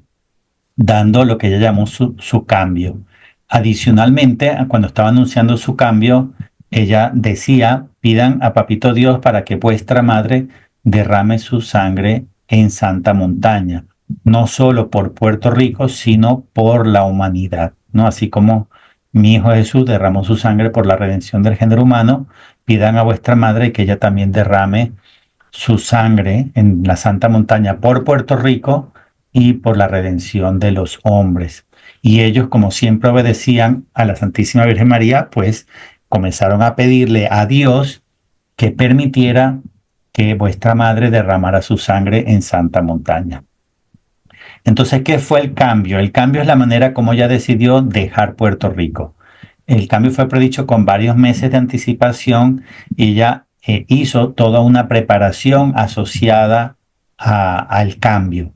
dando lo que ella llamó su cambio. Adicionalmente, cuando estaba anunciando su cambio, ella decía, pidan a Papito Dios para que vuestra madre derrame su sangre en Santa Montaña, no solo por Puerto Rico, sino por la humanidad, ¿no? Así como mi hijo Jesús derramó su sangre por la redención del género humano, pidan a vuestra madre que ella también derrame su sangre en la Santa Montaña por Puerto Rico y por la redención de los hombres. Y ellos, como siempre obedecían a la Santísima Virgen María, pues comenzaron a pedirle a Dios que permitiera que vuestra madre derramara su sangre en Santa Montaña. Entonces, ¿qué fue el cambio? El cambio es la manera como ella decidió dejar Puerto Rico. El cambio fue predicho con varios meses de anticipación y ella hizo toda una preparación asociada al cambio.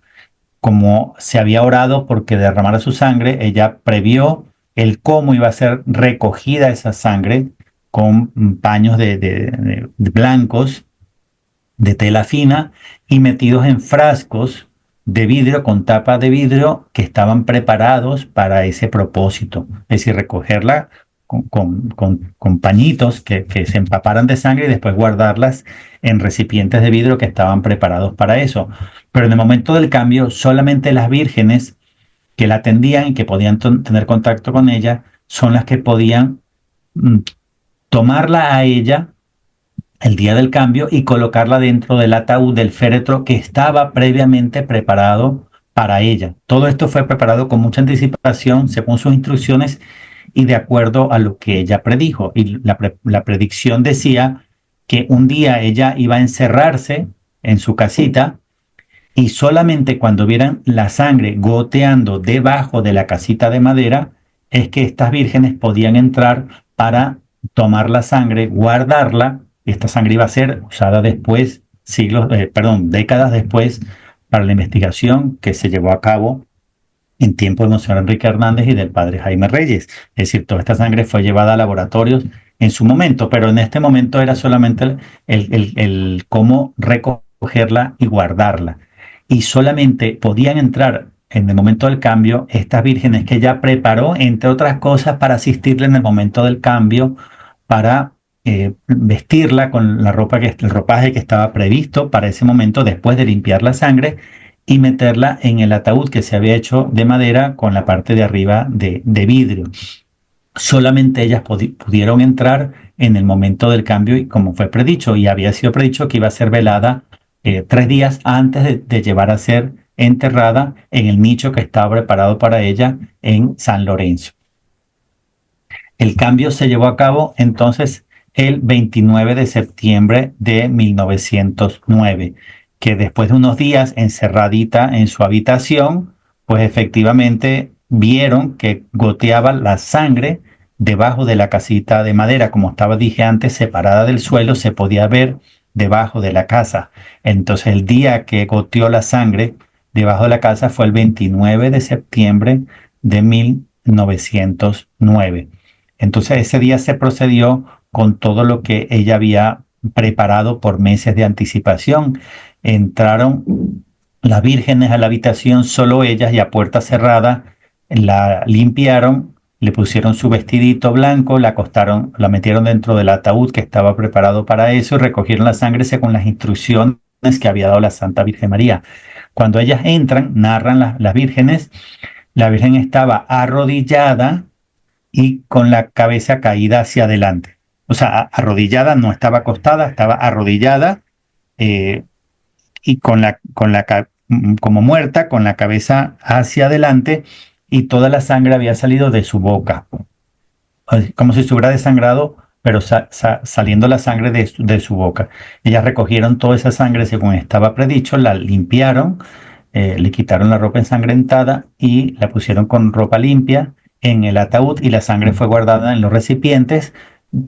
Como se había orado porque derramara su sangre, ella previó el cómo iba a ser recogida esa sangre con paños de blancos de tela fina y metidos en frascos de vidrio con tapa de vidrio que estaban preparados para ese propósito, es decir, recogerla con pañitos que se empaparan de sangre y después guardarlas en recipientes de vidrio que estaban preparados para eso. Pero en el momento del cambio, solamente las vírgenes que la atendían y que podían tener contacto con ella son las que podían mm, tomarla a ella el día del cambio y colocarla dentro del ataúd del féretro que estaba previamente preparado para ella. Todo esto fue preparado con mucha anticipación según sus instrucciones y de acuerdo a lo que ella predijo. Y la predicción decía que un día ella iba a encerrarse en su casita y solamente cuando vieran la sangre goteando debajo de la casita de madera es que estas vírgenes podían entrar para tomar la sangre, guardarla. Esta sangre iba a ser usada después, décadas después, para la investigación que se llevó a cabo en tiempo de Monseñor Enrique Hernández y del padre Jaime Reyes. Es decir, toda esta sangre fue llevada a laboratorios en su momento, pero en este momento era solamente el cómo recogerla y guardarla. Y solamente podían entrar en el momento del cambio estas vírgenes que ella preparó, entre otras cosas, para asistirle en el momento del cambio, para vestirla con el ropaje que estaba previsto para ese momento después de limpiar la sangre y meterla en el ataúd que se había hecho de madera con la parte de arriba de vidrio. Solamente ellas pudieron entrar en el momento del cambio y como fue predicho, y había sido predicho que iba a ser velada 3 días antes de llevar a ser enterrada en el nicho que estaba preparado para ella en San Lorenzo. El cambio se llevó a cabo entonces el 29 de septiembre de 1909, que después de unos días encerradita en su habitación, pues efectivamente vieron que goteaba la sangre debajo de la casita de madera, como dije antes, separada del suelo, se podía ver debajo de la casa. Entonces el día que goteó la sangre debajo de la casa fue el 29 de septiembre de 1909. Entonces ese día se procedió con todo lo que ella había preparado por meses de anticipación. Entraron las vírgenes a la habitación, solo ellas, y a puerta cerrada, la limpiaron, le pusieron su vestidito blanco, la acostaron, la metieron dentro del ataúd que estaba preparado para eso y recogieron la sangre según las instrucciones que había dado la Santa Virgen María. Cuando ellas entran, narran las vírgenes, la Virgen estaba arrodillada y con la cabeza caída hacia adelante. O sea, arrodillada, no estaba acostada, estaba arrodillada, eh, y como muerta, con la cabeza hacia adelante, y toda la sangre había salido de su boca, como si estuviera desangrado, pero saliendo la sangre de su boca. Ellas recogieron toda esa sangre según estaba predicho, la limpiaron, le quitaron la ropa ensangrentada y la pusieron con ropa limpia en el ataúd, y la sangre fue guardada en los recipientes,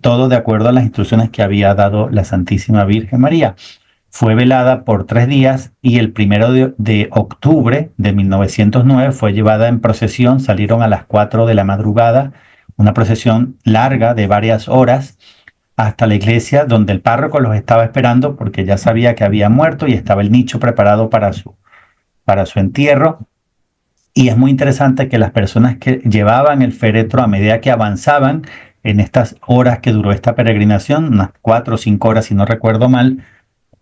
todo de acuerdo a las instrucciones que había dado la Santísima Virgen María. Fue velada por 3 días y el 1 de octubre de 1909 fue llevada en procesión. Salieron a las 4 de la madrugada, una procesión larga de varias horas, hasta la iglesia donde el párroco los estaba esperando porque ya sabía que había muerto y estaba el nicho preparado para su entierro. Y es muy interesante que las personas que llevaban el féretro, a medida que avanzaban en estas horas que duró esta peregrinación, unas 4 o 5 horas si no recuerdo mal,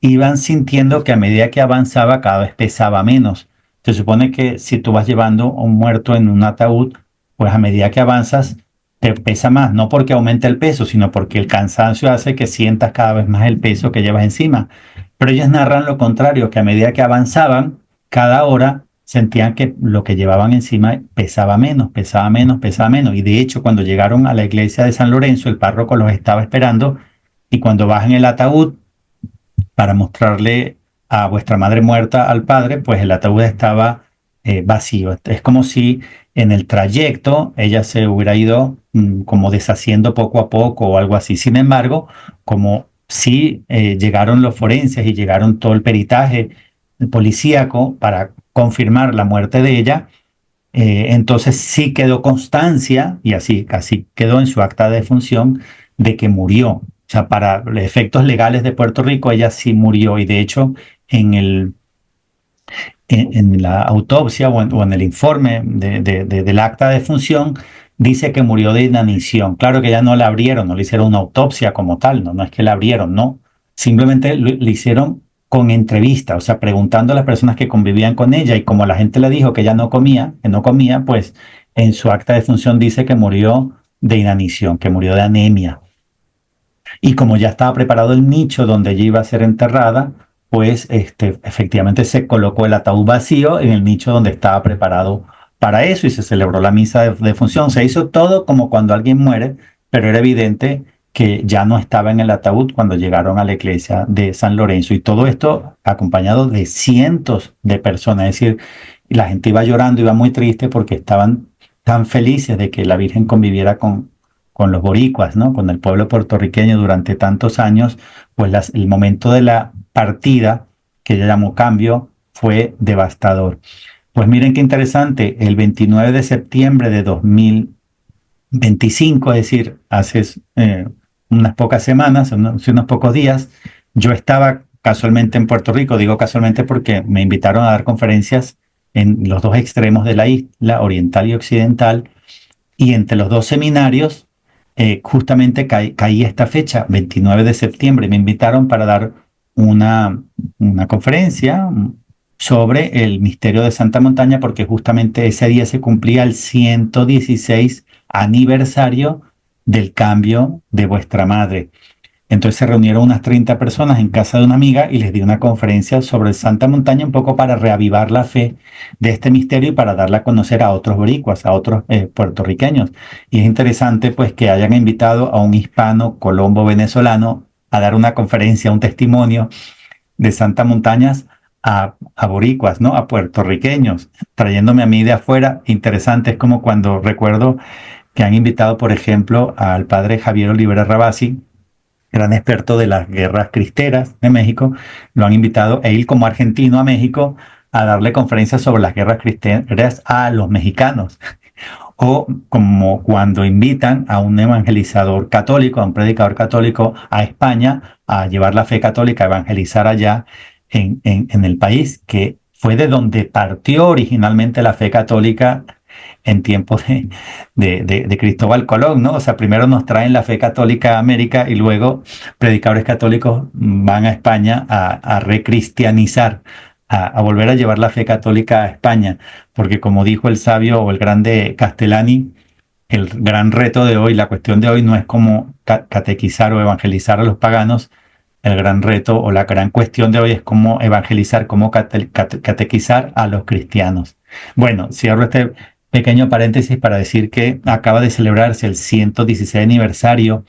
iban sintiendo que a medida que avanzaba cada vez pesaba menos. Se supone que si tú vas llevando a un muerto en un ataúd, pues a medida que avanzas te pesa más, no porque aumente el peso, sino porque el cansancio hace que sientas cada vez más el peso que llevas encima. Pero ellos narran lo contrario, que a medida que avanzaban, cada hora sentían que lo que llevaban encima pesaba menos, pesaba menos, pesaba menos. Y de hecho, cuando llegaron a la iglesia de San Lorenzo, el párroco los estaba esperando, y cuando bajan el ataúd para mostrarle a vuestra madre muerta al padre, pues el ataúd estaba vacío. Es como si en el trayecto ella se hubiera ido como deshaciendo poco a poco o algo así. Sin embargo, como sí llegaron los forenses y llegaron todo el peritaje policíaco para confirmar la muerte de ella, entonces sí quedó constancia, y así quedó en su acta de defunción, de que murió. O sea, para los efectos legales de Puerto Rico, ella sí murió, y de hecho en la autopsia o en el informe del acta de defunción dice que murió de inanición. Claro que ya no la abrieron, no le hicieron una autopsia como tal, no es que la abrieron, no. Simplemente le hicieron con entrevista, o sea, preguntando a las personas que convivían con ella, y como la gente le dijo que ella no comía, pues en su acta de defunción dice que murió de inanición, que murió de anemia. Y como ya estaba preparado el nicho donde ella iba a ser enterrada, pues efectivamente se colocó el ataúd vacío en el nicho donde estaba preparado para eso, y se celebró la misa de defunción. Se hizo todo como cuando alguien muere, pero era evidente que ya no estaba en el ataúd cuando llegaron a la iglesia de San Lorenzo. Y todo esto acompañado de cientos de personas. Es decir, la gente iba llorando, iba muy triste porque estaban tan felices de que la Virgen conviviera con los boricuas, ¿no? Con el pueblo puertorriqueño durante tantos años. Pues el momento de la partida, que ella llamó cambio, fue devastador. Pues miren qué interesante, el 29 de septiembre de 2025, es decir, hace unas pocas semanas, hace unos pocos días, yo estaba casualmente en Puerto Rico. Digo casualmente porque me invitaron a dar conferencias en los dos extremos de la isla, oriental y occidental, y entre los dos seminarios justamente caí esta fecha, 29 de septiembre. Me invitaron para dar una conferencia sobre el misterio de Santa Montaña, porque justamente ese día se cumplía el 116 aniversario del cambio de vuestra madre. Entonces se reunieron unas 30 personas en casa de una amiga y les di una conferencia sobre Santa Montaña, un poco para reavivar la fe de este misterio y para darla a conocer a otros boricuas, a otros puertorriqueños. Y es interesante pues que hayan invitado a un hispano colombo venezolano a dar una conferencia, un testimonio de Santa Montañas a boricuas, ¿no? A puertorriqueños, trayéndome a mí de afuera. Interesante, es como cuando recuerdo que han invitado, por ejemplo, al padre Javier Olivera Rabasi, gran experto de las guerras cristeras de México. Lo han invitado, él como argentino, a México a darle conferencias sobre las guerras cristeras a los mexicanos. O como cuando invitan a un evangelizador católico, a un predicador católico a España a llevar la fe católica, a evangelizar allá en el país, que fue de donde partió originalmente la fe católica en tiempos de Cristóbal Colón, ¿no? O sea, primero nos traen la fe católica a América y luego predicadores católicos van a España a recristianizar, a volver a llevar la fe católica a España, porque como dijo el sabio o el grande Castellani, el gran reto de hoy, la cuestión de hoy no es cómo catequizar o evangelizar a los paganos, el gran reto o la gran cuestión de hoy es cómo evangelizar, cómo catequizar a los cristianos. Bueno, cierro este pequeño paréntesis para decir que acaba de celebrarse el 116 aniversario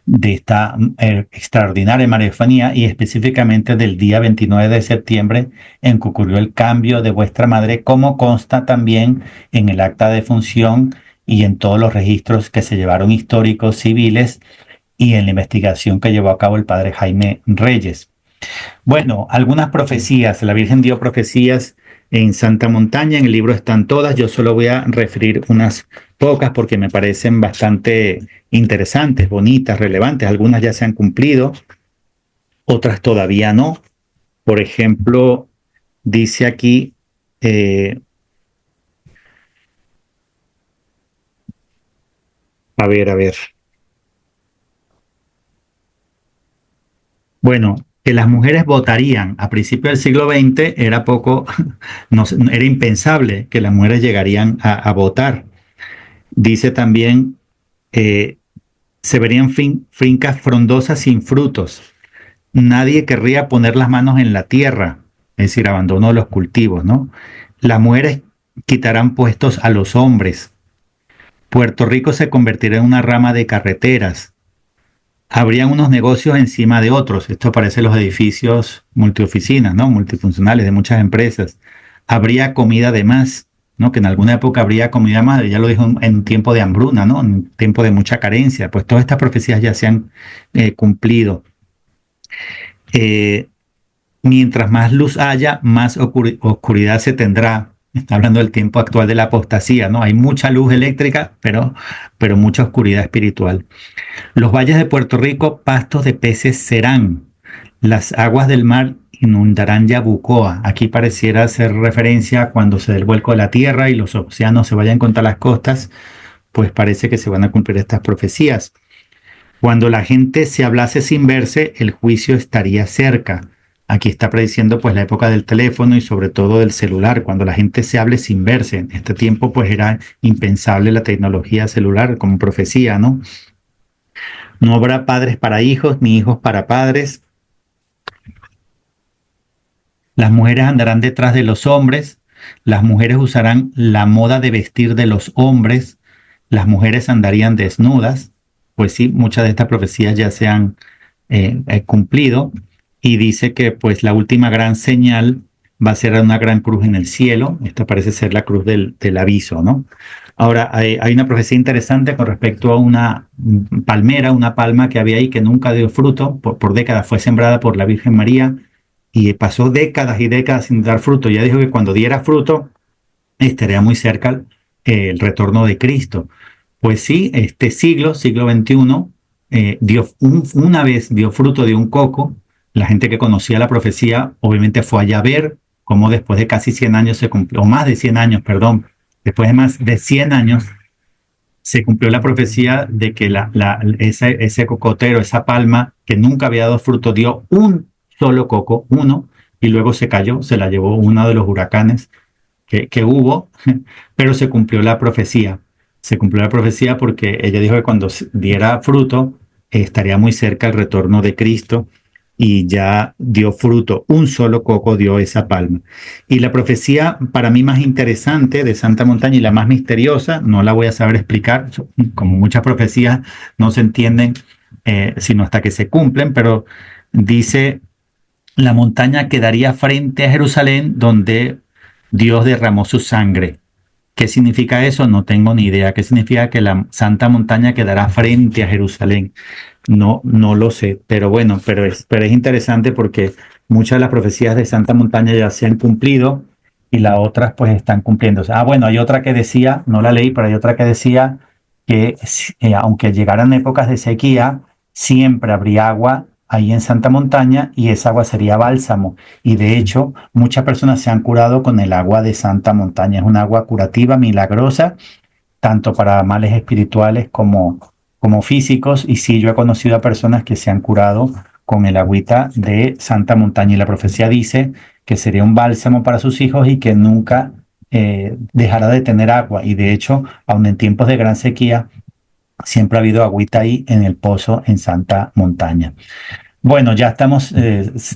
de esta extraordinaria Mariofanía y específicamente del día 29 de septiembre en que ocurrió el cambio de vuestra madre, como consta también en el acta de función y en todos los registros que se llevaron históricos, civiles y en la investigación que llevó a cabo el padre Jaime Reyes. Bueno, algunas profecías. La Virgen dio profecías en Santa Montaña, en el libro están todas. Yo solo voy a referir unas pocas porque me parecen bastante interesantes, bonitas, relevantes. Algunas ya se han cumplido, otras todavía no. Por ejemplo, dice aquí, a ver. Bueno, que las mujeres votarían a principios del siglo XX era poco, no, era impensable que las mujeres llegarían a votar. Dice también, eh, se verían fincas frondosas sin frutos. Nadie querría poner las manos en la tierra, es decir, abandono de los cultivos, ¿no? Las mujeres quitarán puestos a los hombres. Puerto Rico se convertirá en una rama de carreteras. Habrían unos negocios encima de otros. Esto aparece en los edificios multioficinas, ¿no? Multifuncionales de muchas empresas. Habría comida de más, ¿no? Que en alguna época habría comida más. Ya lo dijo en un tiempo de hambruna, ¿no? En un tiempo de mucha carencia. Pues todas estas profecías ya se han cumplido. Mientras más luz haya, más oscuridad se tendrá. Está hablando del tiempo actual de la apostasía, ¿no? Hay mucha luz eléctrica, pero mucha oscuridad espiritual. Los valles de Puerto Rico, pastos de peces serán. Las aguas del mar inundarán Yabucoa. Aquí pareciera hacer referencia a cuando se dé el vuelco de la tierra y los océanos se vayan contra las costas, pues parece que se van a cumplir estas profecías. Cuando la gente se hablase sin verse, el juicio estaría cerca. Aquí está prediciendo pues la época del teléfono y sobre todo del celular, cuando la gente se hable sin verse. En este tiempo pues era impensable la tecnología celular como profecía, ¿no? No habrá padres para hijos ni hijos para padres. Las mujeres andarán detrás de los hombres. Las mujeres usarán la moda de vestir de los hombres. Las mujeres andarían desnudas. Pues sí, muchas de estas profecías ya se han cumplido. Y dice que pues la última gran señal va a ser una gran cruz en el cielo. Esta parece ser la cruz del aviso, ¿no? Ahora, hay una profecía interesante con respecto a una palmera, una palma que había ahí que nunca dio fruto, por décadas fue sembrada por la Virgen María y pasó décadas y décadas sin dar fruto. Ya dijo que cuando diera fruto estaría muy cerca el retorno de Cristo. Pues sí, este siglo XXI, una vez dio fruto de un coco. La gente que conocía la profecía obviamente fue allá a ver cómo después de casi 100 años se cumplió, o más de 100 años, perdón, después de más de 100 años se cumplió la profecía de que ese cocotero, esa palma que nunca había dado fruto, dio un solo coco, uno, y luego se cayó, se la llevó uno de los huracanes que hubo, pero se cumplió la profecía. Se cumplió la profecía porque ella dijo que cuando diera fruto estaría muy cerca el retorno de Cristo y ya dio fruto, un solo coco dio esa palma. Y la profecía para mí más interesante de Santa Montaña y la más misteriosa, no la voy a saber explicar, como muchas profecías no se entienden sino hasta que se cumplen, pero dice, la montaña quedaría frente a Jerusalén donde Dios derramó su sangre. ¿Qué significa eso? No tengo ni idea. ¿Qué significa que la Santa Montaña quedará frente a Jerusalén? No lo sé, pero bueno, pero es interesante porque muchas de las profecías de Santa Montaña ya se han cumplido y las otras pues están cumpliéndose. Bueno, hay otra que decía, no la leí, pero hay otra que decía que aunque llegaran épocas de sequía, siempre habría agua ahí en Santa Montaña y esa agua sería bálsamo. Y de hecho, muchas personas se han curado con el agua de Santa Montaña. Es un agua curativa, milagrosa, tanto para males espirituales como físicos. Y sí, yo he conocido a personas que se han curado con el agüita de Santa Montaña. Y la profecía dice que sería un bálsamo para sus hijos y que nunca dejará de tener agua. Y de hecho, aun en tiempos de gran sequía, siempre ha habido agüita ahí en el pozo en Santa Montaña. Bueno, ya estamos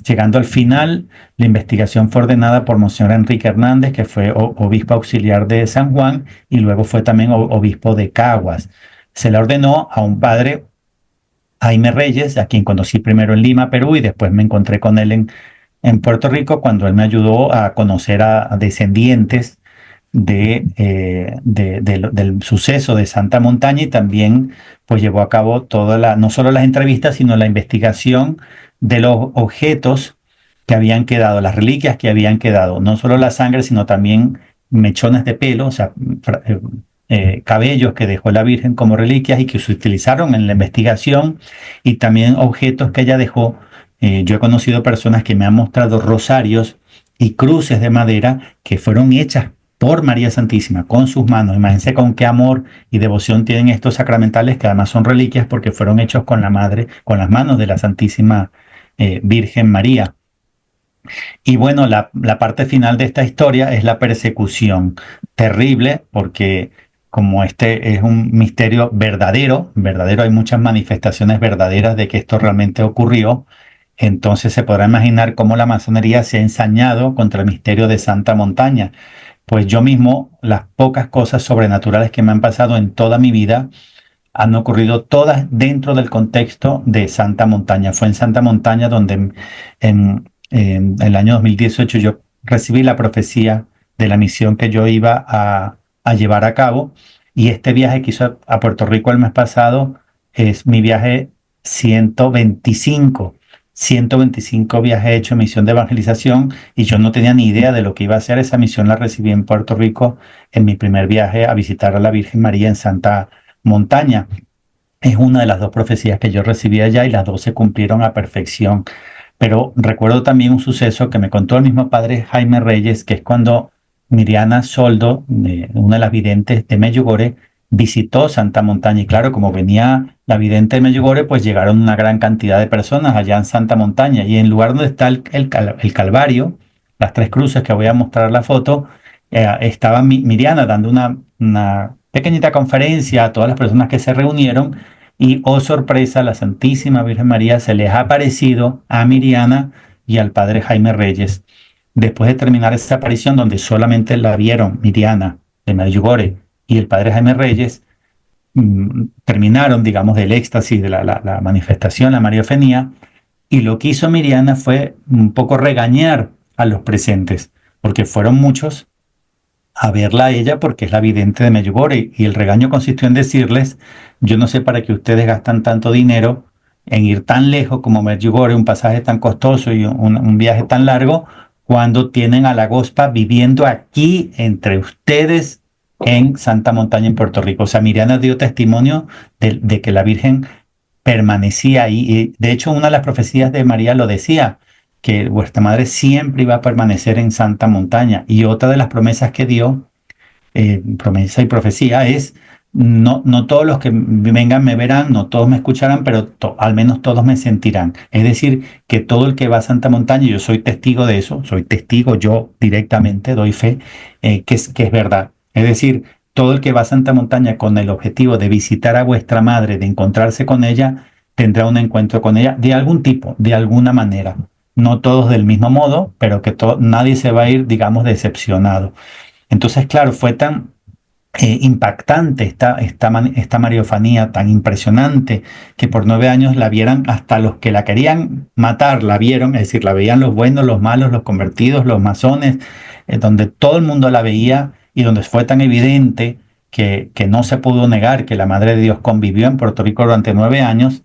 llegando al final. La investigación fue ordenada por Monseñor Enrique Hernández, que fue obispo auxiliar de San Juan y luego fue también obispo de Caguas. Se le ordenó a un padre, Jaime Reyes, a quien conocí primero en Lima, Perú, y después me encontré con él en Puerto Rico cuando él me ayudó a conocer a descendientes del suceso de Santa Montaña y también pues llevó a cabo no solo las entrevistas, sino la investigación de los objetos que habían quedado, las reliquias que habían quedado, no solo la sangre, sino también mechones de pelo, o sea, cabellos que dejó la Virgen como reliquias y que se utilizaron en la investigación y también objetos que ella dejó. Yo he conocido personas que me han mostrado rosarios y cruces de madera que fueron hechas por María Santísima, con sus manos. Imagínense con qué amor y devoción tienen estos sacramentales, que además son reliquias porque fueron hechos con la madre, con las manos de la Santísima Virgen María. Y bueno, la parte final de esta historia es la persecución terrible, porque como este es un misterio verdadero, hay muchas manifestaciones verdaderas de que esto realmente ocurrió. Entonces se podrá imaginar cómo la masonería se ha ensañado contra el misterio de Santa Montaña. Pues yo mismo, las pocas cosas sobrenaturales que me han pasado en toda mi vida han ocurrido todas dentro del contexto de Santa Montaña. Fue en Santa Montaña donde en el año 2018 yo recibí la profecía de la misión que yo iba a llevar a cabo. Y este viaje que hice a Puerto Rico el mes pasado es mi viaje 125. 125 viajes he hecho, misión de evangelización, y yo no tenía ni idea de lo que iba a hacer. Esa misión la recibí en Puerto Rico en mi primer viaje a visitar a la Virgen María en Santa Montaña. Es una de las dos profecías que yo recibí allá y las dos se cumplieron a perfección. Pero recuerdo también un suceso que me contó el mismo padre Jaime Reyes, que es cuando Miriana Soldo, una de las videntes de Medjugorje, visitó Santa Montaña. Y claro, como venía la vidente de Medjugorje, pues llegaron una gran cantidad de personas allá en Santa Montaña. Y en el lugar donde está el Calvario, las tres cruces que voy a mostrar la foto, estaba Miriana dando una pequeñita conferencia a todas las personas que se reunieron. Y, oh sorpresa, la Santísima Virgen María se les ha aparecido a Miriana y al padre Jaime Reyes. Después de terminar esta aparición, donde solamente la vieron Miriana de Medjugorje y el padre Jaime Reyes, terminaron, digamos, del éxtasis de la manifestación, la mariofenía, y lo que hizo Miriana fue un poco regañar a los presentes, porque fueron muchos a verla a ella porque es la vidente de Medjugorje, y el regaño consistió en decirles: yo no sé para qué ustedes gastan tanto dinero en ir tan lejos como Medjugorje, un pasaje tan costoso y un viaje tan largo, cuando tienen a la Gospa viviendo aquí entre ustedes en Santa Montaña, en Puerto Rico. O sea, Miriana dio testimonio de que la Virgen permanecía ahí. Y de hecho, una de las profecías de María lo decía, que vuestra madre siempre iba a permanecer en Santa Montaña. Y otra de las promesas que dio, promesa y profecía, es: no todos los que vengan me verán, no todos me escucharán, pero al menos todos me sentirán. Es decir, que todo el que va a Santa Montaña, y yo soy testigo de eso, soy testigo yo directamente, doy fe, que es verdad. Es decir, todo el que va a Santa Montaña con el objetivo de visitar a vuestra madre, de encontrarse con ella, tendrá un encuentro con ella de algún tipo, de alguna manera. No todos del mismo modo, pero que nadie se va a ir, digamos, decepcionado. Entonces, claro, fue tan impactante esta mariofanía, tan impresionante, que por 9 años la vieran hasta los que la querían matar, la vieron, es decir, la veían los buenos, los malos, los convertidos, los masones, donde todo el mundo la veía y donde fue tan evidente que no se pudo negar que la Madre de Dios convivió en Puerto Rico durante 9 años,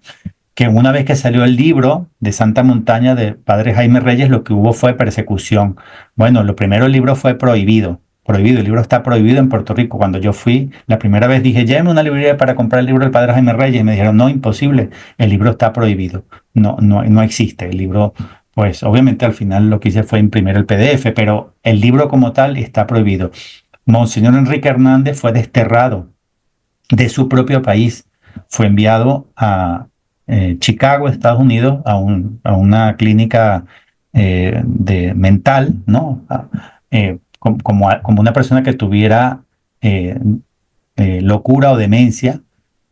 que una vez que salió el libro de Santa Montaña de padre Jaime Reyes, lo que hubo fue persecución. Bueno, lo primero, el libro fue prohibido prohibido. El libro está prohibido en Puerto Rico. Cuando yo fui la primera vez dije, lléveme una librería para comprar el libro del padre Jaime Reyes. Y me dijeron, no, imposible, el libro está prohibido. No existe. El libro, pues obviamente al final lo que hice fue imprimir el PDF, pero el libro como tal está prohibido. Monseñor Enrique Hernández fue desterrado de su propio país. Fue enviado a Chicago, Estados Unidos, a una clínica de mental, ¿no? Como una persona que tuviera eh, locura o demencia.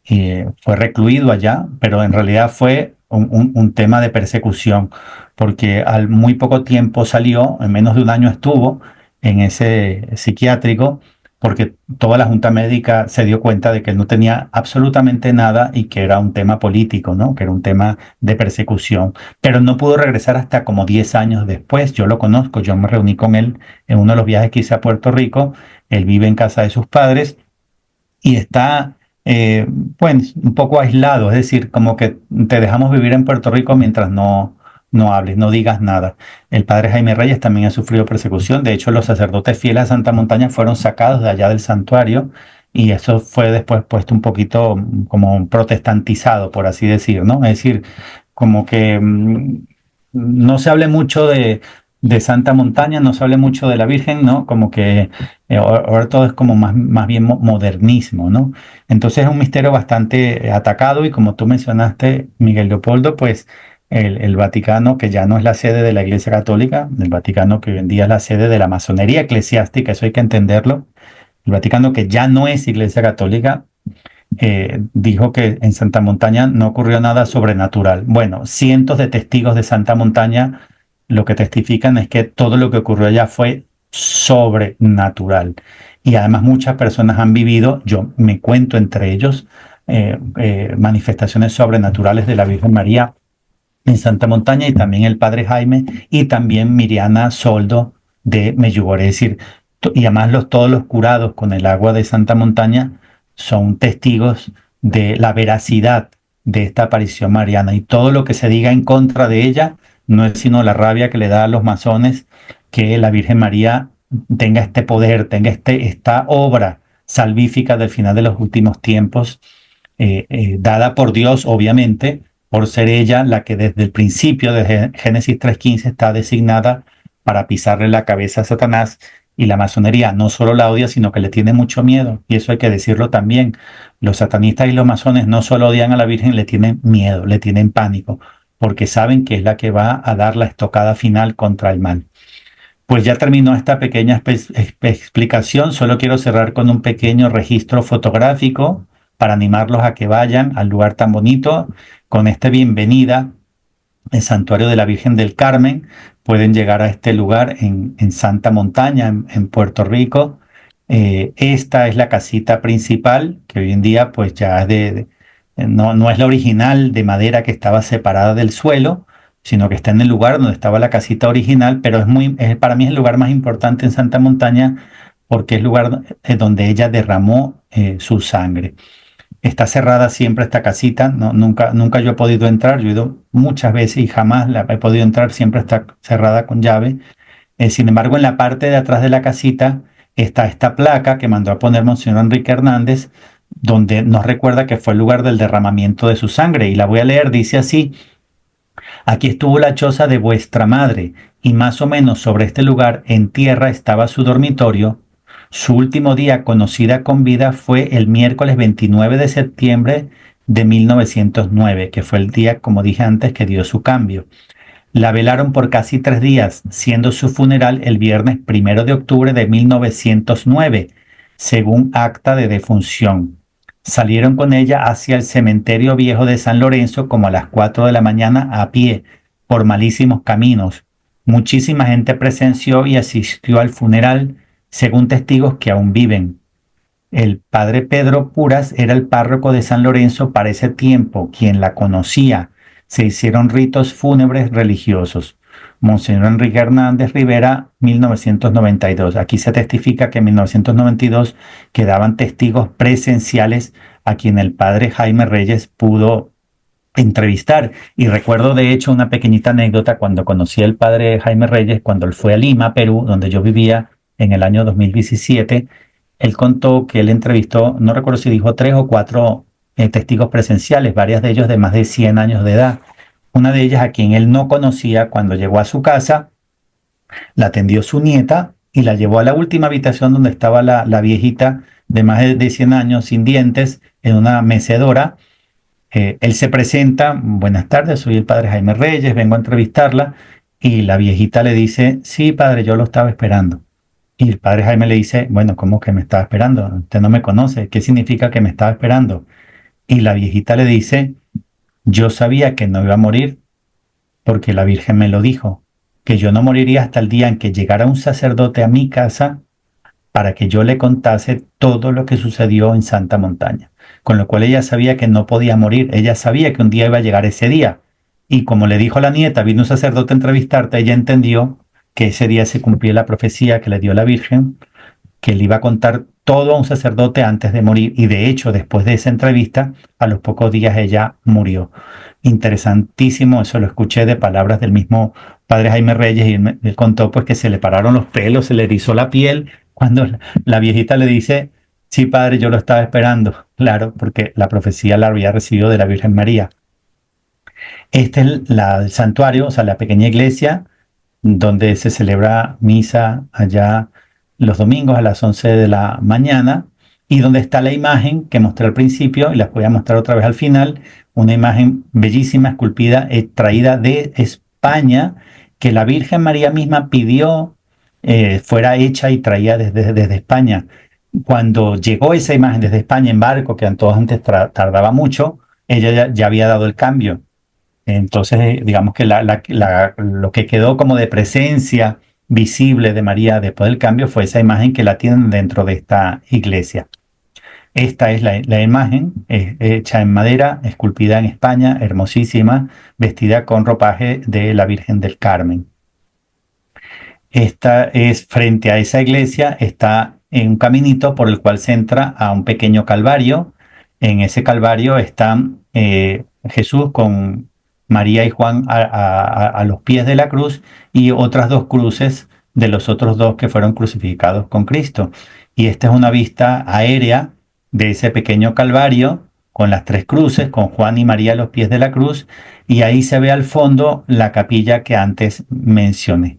Fue recluido allá, pero en realidad fue un tema de persecución, porque al muy poco tiempo salió, en menos de un año estuvo en ese psiquiátrico, porque toda la junta médica se dio cuenta de que él no tenía absolutamente nada y que era un tema político, ¿no? Que era un tema de persecución, pero no pudo regresar hasta como 10 años después. Yo lo conozco, yo me reuní con él en uno de los viajes que hice a Puerto Rico. Él vive en casa de sus padres y está, pues, un poco aislado, es decir, como que te dejamos vivir en Puerto Rico mientras no hables, no digas nada. El padre Jaime Reyes también ha sufrido persecución. De hecho, los sacerdotes fieles a Santa Montaña fueron sacados de allá del santuario y eso fue después puesto un poquito como protestantizado, por así decir, ¿no? Es decir, como que no se hable mucho de Santa Montaña, no se hable mucho de la Virgen, ¿no? Como que ahora todo es como más bien modernismo, ¿no? Entonces es un misterio bastante atacado y como tú mencionaste, Miguel Leopoldo, pues el Vaticano, que ya no es la sede de la Iglesia Católica, el Vaticano que hoy en día es la sede de la masonería eclesiástica, eso hay que entenderlo, el Vaticano que ya no es Iglesia Católica, dijo que en Santa Montaña no ocurrió nada sobrenatural. Bueno, cientos de testigos de Santa Montaña lo que testifican es que todo lo que ocurrió allá fue sobrenatural. Y además muchas personas han vivido, yo me cuento entre ellos, manifestaciones sobrenaturales de la Virgen María en Santa Montaña y también el padre Jaime y también Miriana Soldo de Medjugorje. Es decir, y además todos los curados con el agua de Santa Montaña son testigos de la veracidad de esta aparición mariana y todo lo que se diga en contra de ella no es sino la rabia que le da a los masones que la Virgen María tenga este poder, tenga esta obra salvífica del final de los últimos tiempos, dada por Dios, obviamente, por ser ella la que desde el principio de Génesis 3.15 está designada para pisarle la cabeza a Satanás, y la masonería no solo la odia, sino que le tiene mucho miedo, y eso hay que decirlo también. Los satanistas y los masones no solo odian a la Virgen, le tienen miedo, le tienen pánico, porque saben que es la que va a dar la estocada final contra el mal. Pues ya terminó esta pequeña explicación, solo quiero cerrar con un pequeño registro fotográfico para animarlos a que vayan al lugar tan bonito. Con esta bienvenida, el Santuario de la Virgen del Carmen, pueden llegar a este lugar en Santa Montaña, en Puerto Rico. Esta es la casita principal, que hoy en día pues ya no es la original de madera que estaba separada del suelo, sino que está en el lugar donde estaba la casita original, pero para mí es el lugar más importante en Santa Montaña porque es el lugar donde ella derramó su sangre. Está cerrada siempre esta casita, nunca yo he podido entrar, yo he ido muchas veces y jamás la he podido entrar, siempre está cerrada con llave. Sin embargo, en la parte de atrás de la casita está esta placa que mandó a poner Monseñor Enrique Hernández, donde nos recuerda que fue el lugar del derramamiento de su sangre. Y la voy a leer, dice así: aquí estuvo la choza de vuestra madre, y más o menos sobre este lugar en tierra estaba su dormitorio. Su último día conocida con vida fue el miércoles 29 de septiembre de 1909, que fue el día, como dije antes, que dio su cambio. La velaron por casi 3 días, siendo su funeral el viernes 1 de octubre de 1909, según acta de defunción. Salieron con ella hacia el cementerio viejo de San Lorenzo como a las 4 de la mañana a pie, por malísimos caminos. Muchísima gente presenció y asistió al funeral, según testigos que aún viven. El padre Pedro Puras era el párroco de San Lorenzo para ese tiempo, quien la conocía. Se hicieron ritos fúnebres religiosos. Monseñor Enrique Hernández Rivera, 1992. Aquí se testifica que en 1992 quedaban testigos presenciales a quien el padre Jaime Reyes pudo entrevistar. Y recuerdo de hecho una pequeñita anécdota cuando conocí al padre Jaime Reyes, cuando él fue a Lima, Perú, donde yo vivía en el año 2017, él contó que él entrevistó, no recuerdo si dijo 3 o 4 testigos presenciales, varias de ellos de más de 100 años de edad. Una de ellas, a quien él no conocía, cuando llegó a su casa, la atendió su nieta y la llevó a la última habitación donde estaba la viejita de más de 100 años, sin dientes, en una mecedora. Él se presenta: buenas tardes, soy el padre Jaime Reyes, vengo a entrevistarla. Y la viejita le dice: sí, padre, yo lo estaba esperando. Y el padre Jaime le dice: bueno, ¿cómo que me estaba esperando? Usted no me conoce, ¿qué significa que me estaba esperando? Y la viejita le dice: yo sabía que no iba a morir porque la Virgen me lo dijo, que yo no moriría hasta el día en que llegara un sacerdote a mi casa para que yo le contase todo lo que sucedió en Santa Montaña. Con lo cual ella sabía que no podía morir, ella sabía que un día iba a llegar ese día. Y como le dijo la nieta: vino un sacerdote a entrevistarte, ella entendió que ese día se cumplía la profecía que le dio la Virgen, que le iba a contar todo a un sacerdote antes de morir. Y de hecho, después de esa entrevista, a los pocos días ella murió. Interesantísimo, eso lo escuché de palabras del mismo padre Jaime Reyes, y él contó pues que se le pararon los pelos, se le erizó la piel cuando la viejita le dice: sí, padre, yo lo estaba esperando. Claro, porque la profecía la había recibido de la Virgen María. Este es el santuario, o sea, la pequeña iglesia donde se celebra misa allá los domingos a las 11 de la mañana, y donde está la imagen que mostré al principio y las voy a mostrar otra vez al final, una imagen bellísima, esculpida, traída de España, que la Virgen María misma pidió fuera hecha y traída desde España. Cuando llegó esa imagen desde España en barco, que antes tardaba mucho, ella ya había dado el cambio. Entonces, digamos que lo que quedó como de presencia visible de María después del cambio fue esa imagen que la tienen dentro de esta iglesia. Esta es la imagen, hecha en madera, esculpida en España, hermosísima, vestida con ropaje de la Virgen del Carmen. Esta es frente a esa iglesia, está en un caminito por el cual se entra a un pequeño calvario. En ese calvario está Jesús con María y Juan a los pies de la cruz, y otras 2 cruces de los otros 2 que fueron crucificados con Cristo. Y esta es una vista aérea de ese pequeño calvario con las 3 cruces, con Juan y María a los pies de la cruz, y ahí se ve al fondo la capilla que antes mencioné.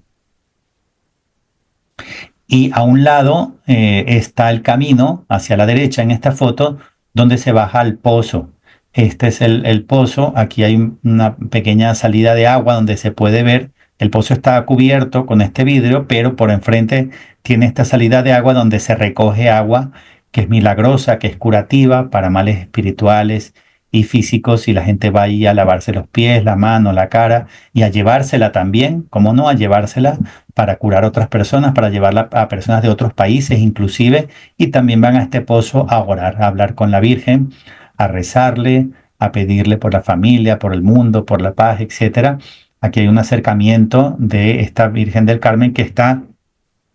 Y a un lado está el camino hacia la derecha en esta foto, donde se baja al pozo. Este es el pozo. Aquí hay una pequeña salida de agua donde se puede ver. El pozo está cubierto con este vidrio, pero por enfrente tiene esta salida de agua donde se recoge agua que es milagrosa, que es curativa para males espirituales y físicos, y la gente va ahí a lavarse los pies, la mano, la cara, y a llevársela también, ¿cómo no? A llevársela para curar a otras personas, para llevarla a personas de otros países inclusive, y también van a este pozo a orar, a hablar con la Virgen, a rezarle, a pedirle por la familia, por el mundo, por la paz, etcétera. Aquí hay un acercamiento de esta Virgen del Carmen que está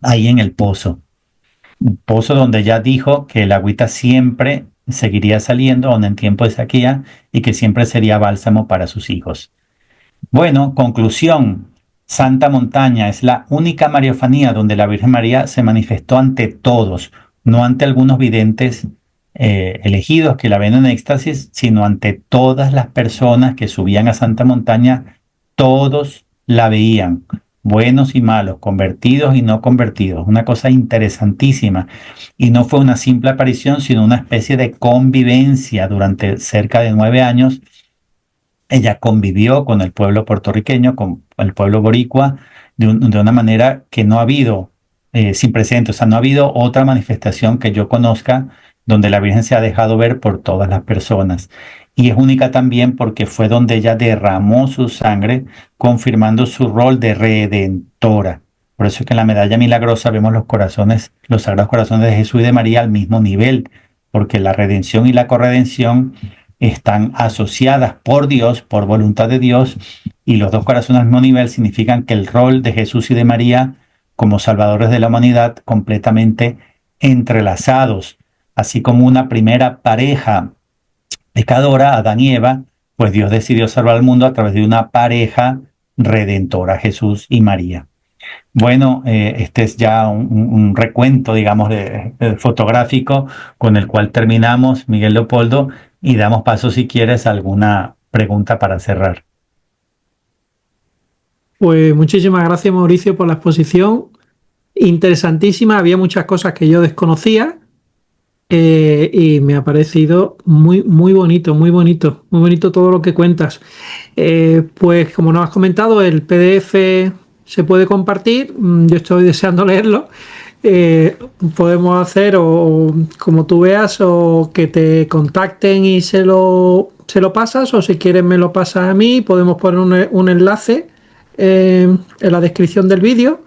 ahí en el pozo. Un pozo donde ya dijo que el agüita siempre seguiría saliendo, aun en tiempo de sequía, y que siempre sería bálsamo para sus hijos. Bueno, conclusión. Santa Montaña es la única mariofanía donde la Virgen María se manifestó ante todos, no ante algunos videntes elegidos que la ven en éxtasis, sino ante todas las personas que subían a Santa Montaña. Todos la veían, buenos y malos, convertidos y no convertidos. Una cosa interesantísima. Y no fue una simple aparición, sino una especie de convivencia durante cerca de 9 años. Ella convivió con el pueblo puertorriqueño, con el pueblo boricua, de una manera que no ha habido sin precedentes. O sea, no ha habido otra manifestación que yo conozca donde la Virgen se ha dejado ver por todas las personas. Y es única también porque fue donde ella derramó su sangre, confirmando su rol de redentora. Por eso es que en la medalla milagrosa vemos los corazones, los sagrados corazones de Jesús y de María al mismo nivel, porque la redención y la corredención están asociadas por Dios, por voluntad de Dios, y los 2 corazones al mismo nivel significan que el rol de Jesús y de María como salvadores de la humanidad completamente entrelazados, así como una primera pareja pecadora, Adán y Eva, pues Dios decidió salvar al mundo a través de una pareja redentora, Jesús y María. Bueno, este es ya un recuento, digamos, fotográfico con el cual terminamos, Miguel Leopoldo, y damos paso, si quieres, a alguna pregunta para cerrar. Pues muchísimas gracias, Mauricio, por la exposición. Interesantísima, había muchas cosas que yo desconocía y me ha parecido muy bonito todo lo que cuentas. Pues como nos has comentado, el PDF se puede compartir, yo estoy deseando leerlo. Eh, Podemos hacer o como tú veas o que te contacten y se lo pasas o si quieres me lo pasas a mí, podemos poner un enlace en la descripción del vídeo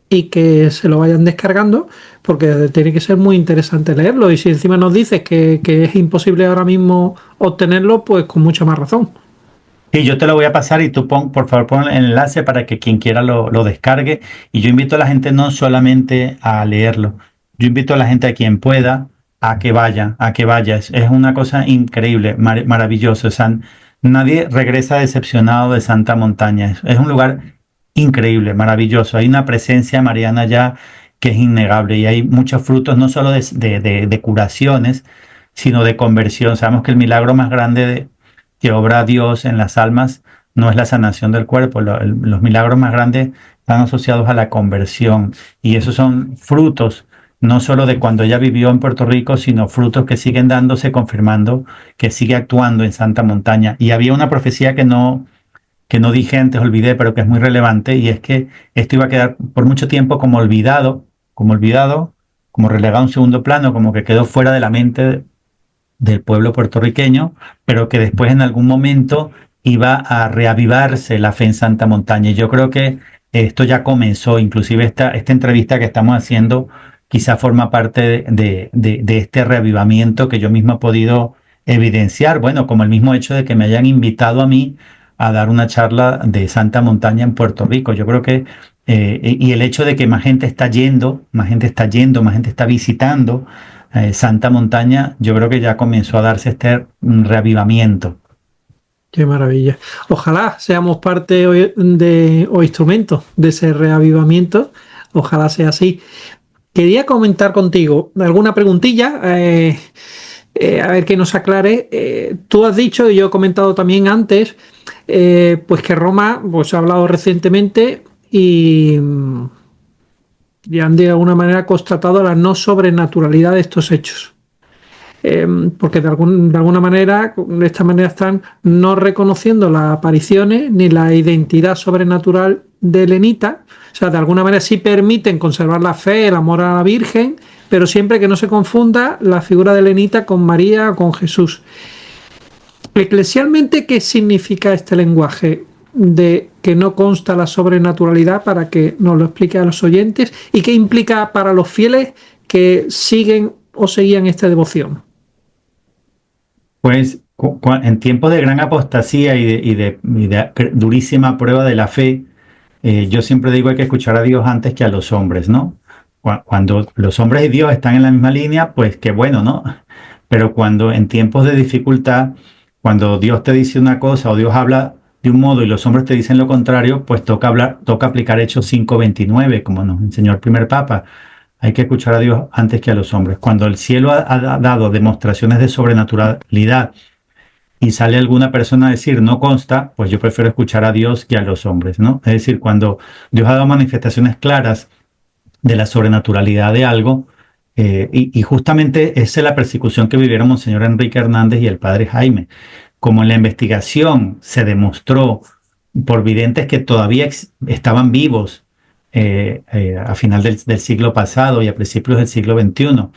y que se lo vayan descargando porque tiene que ser muy interesante leerlo y si encima nos dices que es imposible ahora mismo obtenerlo, pues con mucha más razón. Y yo te lo voy a pasar y tú por favor, pon el enlace para que quien quiera lo descargue. Y yo invito a la gente no solamente a leerlo, yo invito a la gente a quien pueda a que vaya, a que vaya. Es una cosa increíble, maravilloso. Nadie regresa decepcionado de Santa Montaña. Es un lugar increíble, maravilloso. Hay una presencia mariana ya que es innegable y hay muchos frutos, no solo de curaciones, sino de conversión. Sabemos que el milagro más grande que obra Dios en las almas no es la sanación del cuerpo. Los milagros más grandes están asociados a la conversión y esos son frutos no solo de cuando ella vivió en Puerto Rico, sino frutos que siguen dándose, confirmando que sigue actuando en Santa Montaña. Y había una profecía que no dije antes, olvidé, pero que es muy relevante, y es que esto iba a quedar por mucho tiempo como olvidado, como relegado a un segundo plano, como que quedó fuera de la mente del pueblo puertorriqueño, pero que después en algún momento iba a reavivarse la fe en Santa Montaña. Y yo creo que esto ya comenzó, inclusive esta entrevista que estamos haciendo quizá forma parte de este reavivamiento que yo mismo he podido evidenciar, bueno, como el mismo hecho de que me hayan invitado a mí a dar una charla de Santa Montaña en Puerto Rico. Yo creo que, y el hecho de que más gente está yendo, más gente está yendo, más gente está visitando, Santa Montaña, yo creo que ya comenzó a darse este reavivamiento. Qué maravilla. Ojalá seamos parte o instrumentos de ese reavivamiento. Ojalá sea así. Quería comentar contigo alguna preguntilla, a ver que nos aclare. Tú has dicho, y yo he comentado también antes, pues que Roma, pues se ha hablado recientemente y han de alguna manera constatado la no sobrenaturalidad de estos hechos. Porque de alguna manera, de esta manera están no reconociendo las apariciones ni la identidad sobrenatural de Helenita. O sea, de alguna manera sí permiten conservar la fe, el amor a la Virgen, pero siempre que no se confunda la figura de Helenita con María o con Jesús. Eclesialmente, ¿qué significa este lenguaje de que no consta la sobrenaturalidad para que nos lo explique a los oyentes? ¿Y qué implica para los fieles que siguen o seguían esta devoción? Pues en tiempos de gran apostasía y de durísima prueba de la fe, yo siempre digo hay que escuchar a Dios antes que a los hombres, ¿no? Cuando los hombres y Dios están en la misma línea, pues qué bueno, ¿no? Pero cuando en tiempos de dificultad, cuando Dios te dice una cosa o Dios habla de un modo y los hombres te dicen lo contrario, pues toca aplicar Hechos 5:29, como nos enseñó el primer Papa. Hay que escuchar a Dios antes que a los hombres. Cuando el cielo ha dado demostraciones de sobrenaturalidad y sale alguna persona a decir no consta, pues yo prefiero escuchar a Dios que a los hombres, ¿no? Es decir, cuando Dios ha dado manifestaciones claras de la sobrenaturalidad de algo, y justamente esa es la persecución que vivieron Monseñor Enrique Hernández y el padre Jaime. Como en la investigación se demostró por videntes que todavía estaban vivos a final del siglo pasado y a principios del siglo XXI,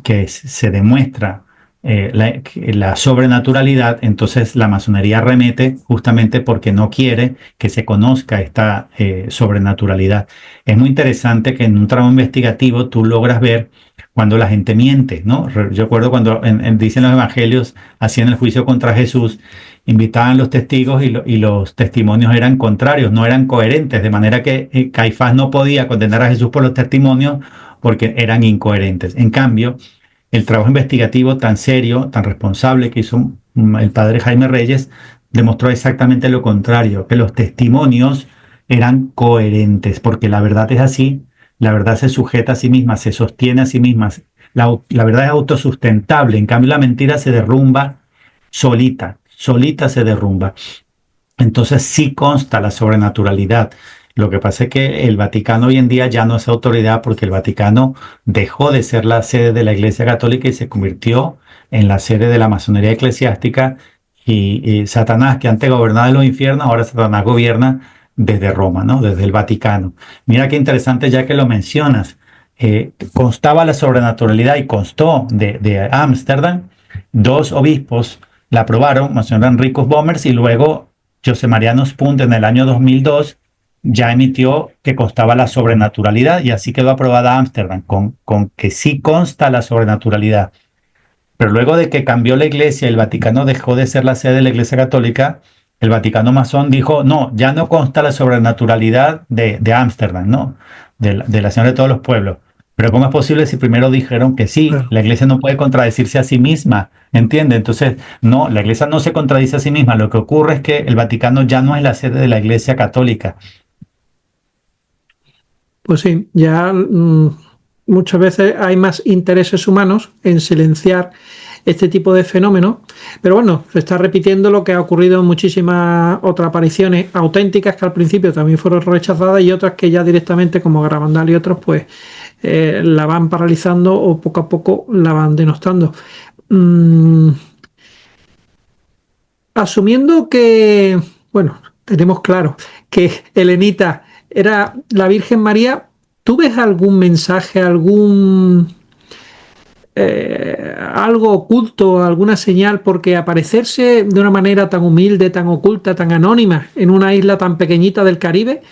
que se demuestra la sobrenaturalidad, entonces la masonería remete justamente porque no quiere que se conozca esta sobrenaturalidad. Es muy interesante que en un tramo investigativo tú logras ver cuando la gente miente, ¿no? Yo recuerdo cuando dicen los evangelios, hacían el juicio contra Jesús, invitaban los testigos y los testimonios eran contrarios, no eran coherentes, de manera que Caifás no podía condenar a Jesús por los testimonios porque eran incoherentes. En cambio, el trabajo investigativo tan serio, tan responsable que hizo el padre Jaime Reyes, demostró exactamente lo contrario, que los testimonios eran coherentes, porque la verdad es así, la verdad se sujeta a sí misma, se sostiene a sí misma, la verdad es autosustentable, en cambio la mentira se derrumba solita, solita se derrumba. Entonces sí consta la sobrenaturalidad. Lo que pasa es que el Vaticano hoy en día ya no es autoridad porque el Vaticano dejó de ser la sede de la Iglesia Católica y se convirtió en la sede de la masonería eclesiástica y Satanás, que antes gobernaba en los infiernos, ahora Satanás gobierna desde Roma, ¿no? Desde el Vaticano. Mira qué interesante ya que lo mencionas. Constaba la sobrenaturalidad y constó de Ámsterdam, dos obispos la aprobaron, Monseñor Enricus Bommers, y luego José Mariano Spunt en el año 2002 ya emitió que constaba la sobrenaturalidad y así quedó aprobada Ámsterdam, con que sí consta la sobrenaturalidad. Pero luego de que cambió la iglesia, el Vaticano dejó de ser la sede de la Iglesia Católica, el Vaticano masón dijo, no, ya no consta la sobrenaturalidad de Ámsterdam, ¿no? De la Señora de todos los pueblos. Pero ¿cómo es posible si primero dijeron que sí? Claro. La iglesia no puede contradecirse a sí misma, ¿entiende? Entonces, no, la iglesia no se contradice a sí misma. Lo que ocurre es que el Vaticano ya no es la sede de la Iglesia Católica. Pues sí, ya muchas veces hay más intereses humanos en silenciar este tipo de fenómenos, pero bueno, se está repitiendo lo que ha ocurrido en muchísimas otras apariciones auténticas que al principio también fueron rechazadas y otras que ya directamente, como Garabandal y otros, pues la van paralizando o poco a poco la van denostando. Mm, Asumiendo que, bueno, tenemos claro que Elenita era la Virgen María, ¿tú ves algún mensaje, algo oculto, alguna señal? Porque aparecerse de una manera tan humilde, tan oculta, tan anónima en una isla tan pequeñita del Caribe,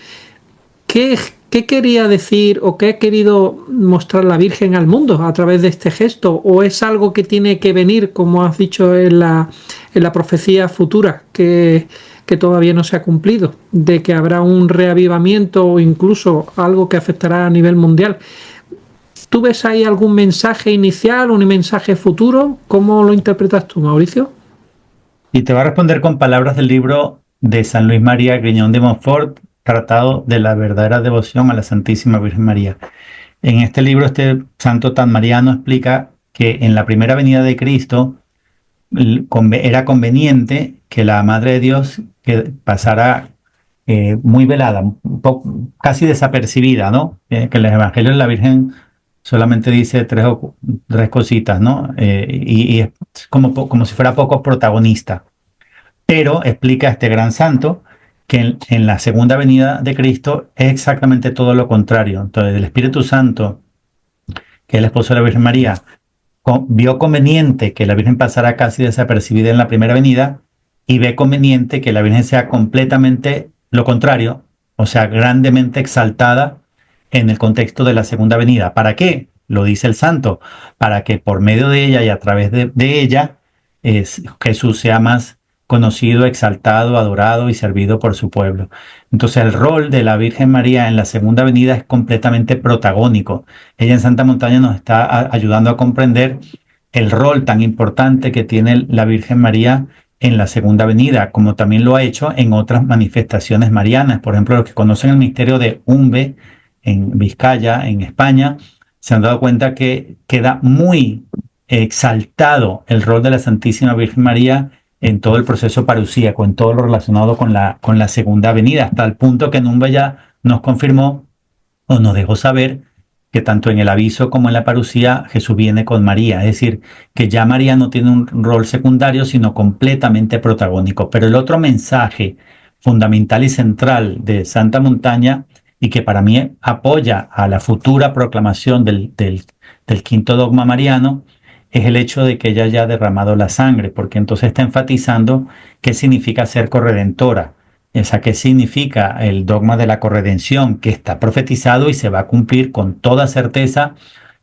¿qué, qué quería decir o qué ha querido mostrar la Virgen al mundo a través de este gesto? ¿O es algo que tiene que venir, como has dicho en la profecía futura, que todavía no se ha cumplido, de que habrá un reavivamiento o incluso algo que afectará a nivel mundial? ¿Tú ves ahí algún mensaje inicial, un mensaje futuro? ¿Cómo lo interpretas tú, Mauricio? Y te va a responder con palabras del libro de San Luis María Griñón de Montfort, Tratado de la verdadera devoción a la Santísima Virgen María. En este libro, este santo tan mariano explica que en la primera venida de Cristo era conveniente que la Madre de Dios que pasara muy velada, casi desapercibida, ¿no? Que en los Evangelios la Virgen solamente dice tres cositas, ¿no? Y es como si fuera poco protagonista. Pero explica este gran santo que en la segunda venida de Cristo es exactamente todo lo contrario. Entonces, el Espíritu Santo, que es el esposo de la Virgen María, vio conveniente que la Virgen pasara casi desapercibida en la primera venida y ve conveniente que la Virgen sea completamente lo contrario, o sea, grandemente exaltada en el contexto de la segunda venida. ¿Para qué? Lo dice el santo, para que por medio de ella y a través de ella Jesús sea más conocido, exaltado, adorado y servido por su pueblo. Entonces el rol de la Virgen María en la segunda venida es completamente protagónico. Ella en Santa Montaña nos está ayudando a comprender el rol tan importante que tiene la Virgen María en la segunda venida, como también lo ha hecho en otras manifestaciones marianas. Por ejemplo, los que conocen el misterio de Umbe en Vizcaya, en España, se han dado cuenta que queda muy exaltado el rol de la Santísima Virgen María en todo el proceso parusíaco, en todo lo relacionado con la segunda venida, hasta el punto que Numbe ya nos confirmó o nos dejó saber que tanto en el aviso como en la parusía Jesús viene con María, es decir, que ya María no tiene un rol secundario, sino completamente protagónico. Pero el otro mensaje fundamental y central de Santa Montaña, y que para mí apoya a la futura proclamación del quinto dogma mariano, es el hecho de que ella haya derramado la sangre, porque entonces está enfatizando qué significa ser corredentora. O sea, ¿qué significa el dogma de la corredención? Que está profetizado y se va a cumplir con toda certeza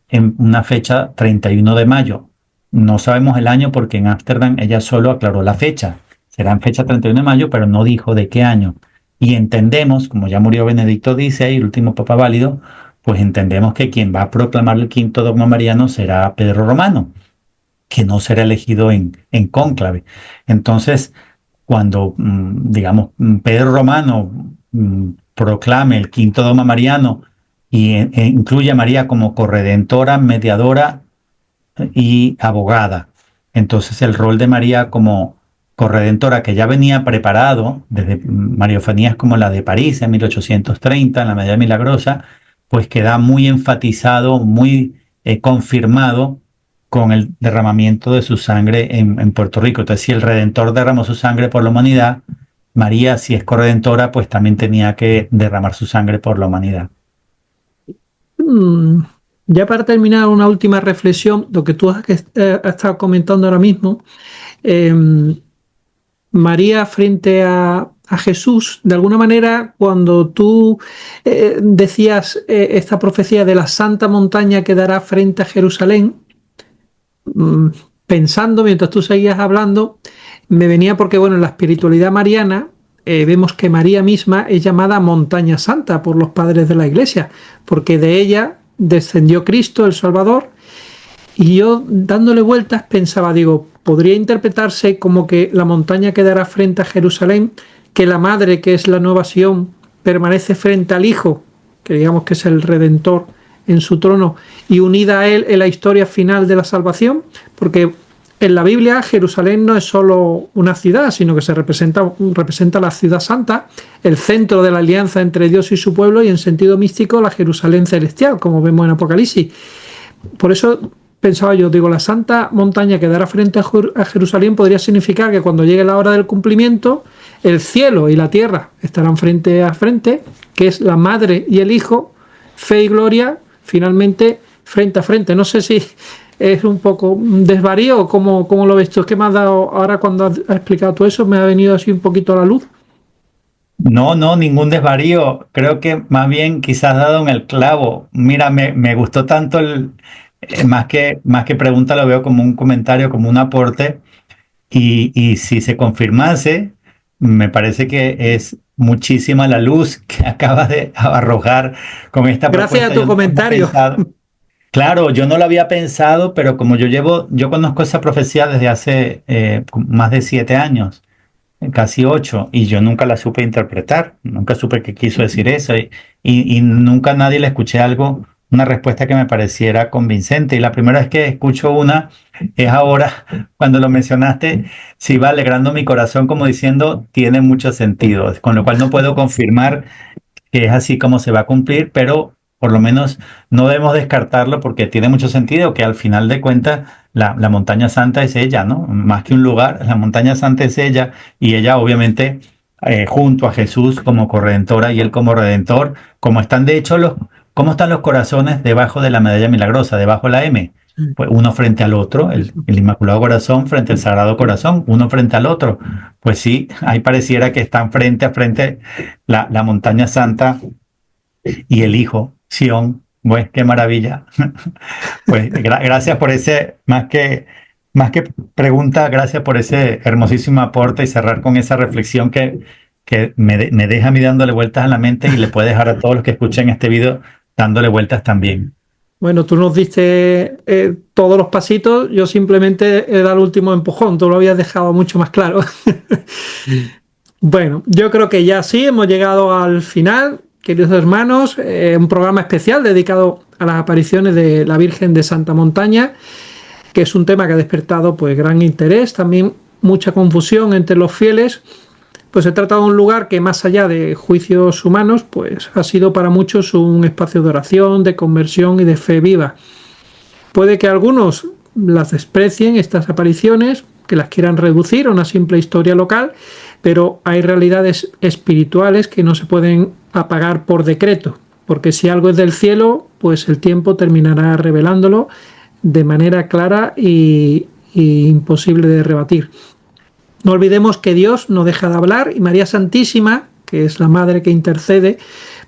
en una fecha 31 de mayo. No sabemos el año porque en Ámsterdam ella solo aclaró la fecha. Será en fecha 31 de mayo, pero no dijo de qué año. Y entendemos, como ya murió Benedicto XVI, el último papa válido, pues entendemos que quien va a proclamar el quinto dogma mariano será Pedro Romano, que no será elegido en cónclave. Entonces, cuando, digamos, Pedro Romano proclame el quinto dogma mariano y incluye a María como corredentora, mediadora y abogada. Entonces el rol de María como corredentora, que ya venía preparado desde Mariofanías como la de París en 1830, en la Medalla Milagrosa, pues queda muy enfatizado, muy confirmado con el derramamiento de su sangre en Puerto Rico. Entonces, si el Redentor derramó su sangre por la humanidad, María, si es corredentora, pues también tenía que derramar su sangre por la humanidad. Ya para terminar, una última reflexión, lo que tú has estado comentando ahora mismo. María frente a Jesús, de alguna manera, cuando tú decías esta profecía de la santa montaña que dará frente a Jerusalén, pensando mientras tú seguías hablando, me venía porque, bueno, en la espiritualidad mariana vemos que María misma es llamada montaña santa por los padres de la Iglesia, porque de ella descendió Cristo, el Salvador. Y yo, dándole vueltas, pensaba, digo, podría interpretarse como que la montaña quedará frente a Jerusalén, que la madre, que es la nueva Sión, permanece frente al Hijo, que digamos que es el Redentor en su trono, y unida a él en la historia final de la salvación, porque en la Biblia Jerusalén no es solo una ciudad, sino que se representa la ciudad santa, el centro de la alianza entre Dios y su pueblo, y en sentido místico la Jerusalén celestial, como vemos en Apocalipsis. Por eso pensaba yo, digo, la santa montaña que dará frente a Jerusalén podría significar que cuando llegue la hora del cumplimiento, el cielo y la tierra estarán frente a frente, que es la madre y el hijo, fe y gloria, finalmente frente a frente. No sé si es un poco un desvarío o cómo lo ves tú. Es que me has dado, ahora cuando has explicado todo eso, me ha venido así un poquito a la luz. No, no, ningún desvarío. Creo que más bien quizás dado en el clavo. Mira, me gustó tanto más que pregunta, lo veo como un comentario, como un aporte. Y si se confirmase, me parece que es muchísima la luz que acabas de arrojar con esta Gracias a propuesta. tu Yo no lo había comentario. pensado. Claro, yo no lo había pensado, pero como yo conozco esa profecía desde hace más de 7 años, casi 8, y yo nunca la supe interpretar, nunca supe qué quiso decir eso, y nunca a nadie le escuché algo, una respuesta que me pareciera convincente. Y la primera vez que escucho una es ahora, cuando lo mencionaste, se iba alegrando mi corazón como diciendo, tiene mucho sentido, con lo cual no puedo confirmar que es así como se va a cumplir, pero por lo menos no debemos descartarlo porque tiene mucho sentido que al final de cuentas la montaña santa es ella, ¿no? Más que un lugar, la montaña santa es ella, y ella obviamente junto a Jesús como corredentora y él como redentor, como están de hecho cómo están los corazones debajo de la medalla milagrosa, debajo de la M. Pues uno frente al otro, el Inmaculado Corazón frente al Sagrado Corazón, uno frente al otro. Pues sí, ahí pareciera que están frente a frente la montaña santa y el Hijo, Sión. Pues qué maravilla. Pues gracias por ese, más que pregunta, gracias por ese hermosísimo aporte, y cerrar con esa reflexión que me deja a mí dándole vueltas a la mente y le puede dejar a todos los que escuchen este video dándole vueltas también. Bueno, tú nos diste todos los pasitos, yo simplemente he dado el último empujón, tú lo habías dejado mucho más claro. Bueno, yo creo que ya sí, hemos llegado al final, queridos hermanos, un programa especial dedicado a las apariciones de la Virgen de Santa Montaña, que es un tema que ha despertado pues gran interés, también mucha confusión entre los fieles. Pues se trata de un lugar que, más allá de juicios humanos, pues ha sido para muchos un espacio de oración, de conversión y de fe viva. Puede que algunos las desprecien, estas apariciones, que las quieran reducir a una simple historia local, pero hay realidades espirituales que no se pueden apagar por decreto, porque si algo es del cielo, pues el tiempo terminará revelándolo de manera clara y imposible de rebatir. No olvidemos que Dios no deja de hablar, y María Santísima, que es la madre que intercede,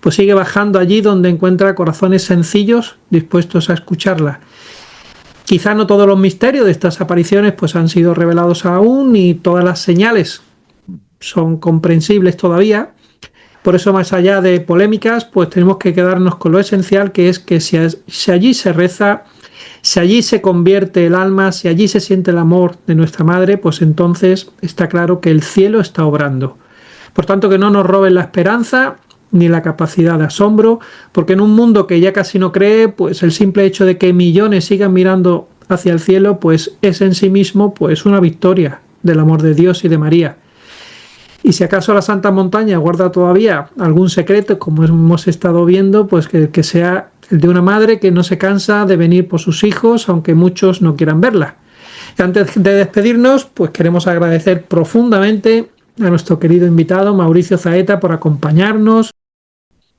pues sigue bajando allí donde encuentra corazones sencillos dispuestos a escucharla. Quizá no todos los misterios de estas apariciones pues han sido revelados aún, ni todas las señales son comprensibles todavía. Por eso, más allá de polémicas, pues tenemos que quedarnos con lo esencial, que es que si allí se reza, si allí se convierte el alma, si allí se siente el amor de nuestra madre, pues entonces está claro que el cielo está obrando. Por tanto, que no nos roben la esperanza, ni la capacidad de asombro, porque en un mundo que ya casi no cree, pues el simple hecho de que millones sigan mirando hacia el cielo, pues es en sí mismo pues una victoria del amor de Dios y de María. Y si acaso la Santa Montaña guarda todavía algún secreto, como hemos estado viendo, pues que sea el de una madre que no se cansa de venir por sus hijos, aunque muchos no quieran verla. Y antes de despedirnos, pues queremos agradecer profundamente a nuestro querido invitado Mauricio Zaeta por acompañarnos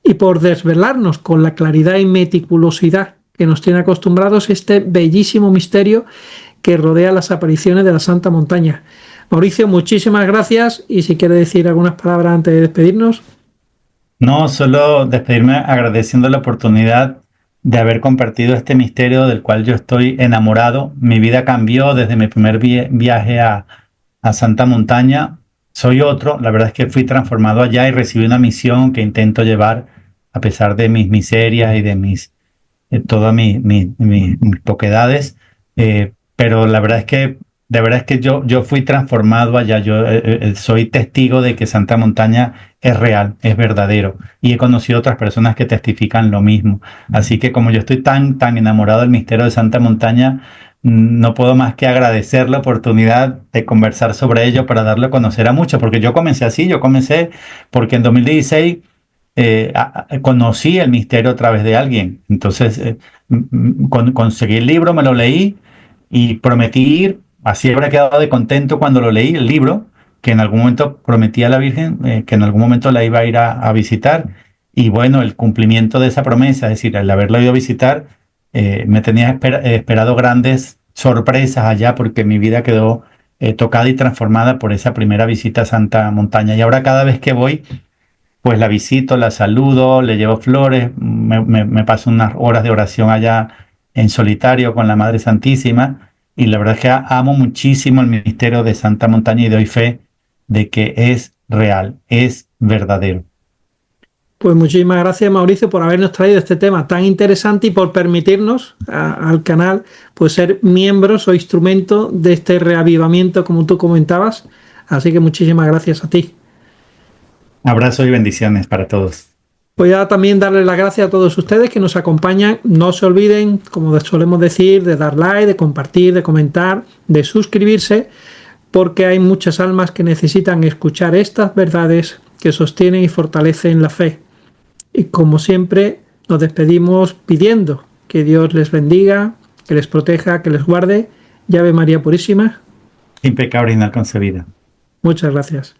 y por desvelarnos con la claridad y meticulosidad que nos tiene acostumbrados este bellísimo misterio que rodea las apariciones de la Santa Montaña. Mauricio, muchísimas gracias y si quiere decir algunas palabras antes de despedirnos. No, solo despedirme agradeciendo la oportunidad de haber compartido este misterio del cual yo estoy enamorado. Mi vida cambió desde mi primer viaje a Santa Montaña. Soy otro, la verdad es que fui transformado allá y recibí una misión que intento llevar a pesar de mis miserias y de todas mis poquedades. Pero la verdad es que de verdad es que yo fui transformado allá. Yo soy testigo de que Santa Montaña es real, es verdadero. Y he conocido otras personas que testifican lo mismo. Así que como yo estoy tan enamorado del misterio de Santa Montaña, no puedo más que agradecer la oportunidad de conversar sobre ello para darlo a conocer a muchos. Porque yo comencé así, yo comencé porque en 2016 conocí el misterio a través de alguien. Entonces conseguí el libro, me lo leí y prometí ir. Así habrá quedado de contento cuando lo leí, el libro, que en algún momento prometí a la Virgen que en algún momento la iba a ir a visitar. Y bueno, el cumplimiento de esa promesa, es decir, el haberla ido a visitar, me tenía esperado grandes sorpresas allá porque mi vida quedó tocada y transformada por esa primera visita a Santa Montaña. Y ahora cada vez que voy, pues la visito, la saludo, le llevo flores, me paso unas horas de oración allá en solitario con la Madre Santísima y la verdad es que amo muchísimo el misterio de Santa Montaña y doy fe de que es real, es verdadero. Pues muchísimas gracias, Mauricio, por habernos traído este tema tan interesante y por permitirnos al canal pues ser miembros o instrumento de este reavivamiento, como tú comentabas. Así que muchísimas gracias a ti. Abrazo y bendiciones para todos. Voy a también darles las gracias a todos ustedes que nos acompañan. No se olviden, como solemos decir, de dar like, de compartir, de comentar, de suscribirse, porque hay muchas almas que necesitan escuchar estas verdades que sostienen y fortalecen la fe. Y como siempre, nos despedimos pidiendo que Dios les bendiga, que les proteja, que les guarde. Llave María Purísima. Sin pecado original concebida. Muchas gracias.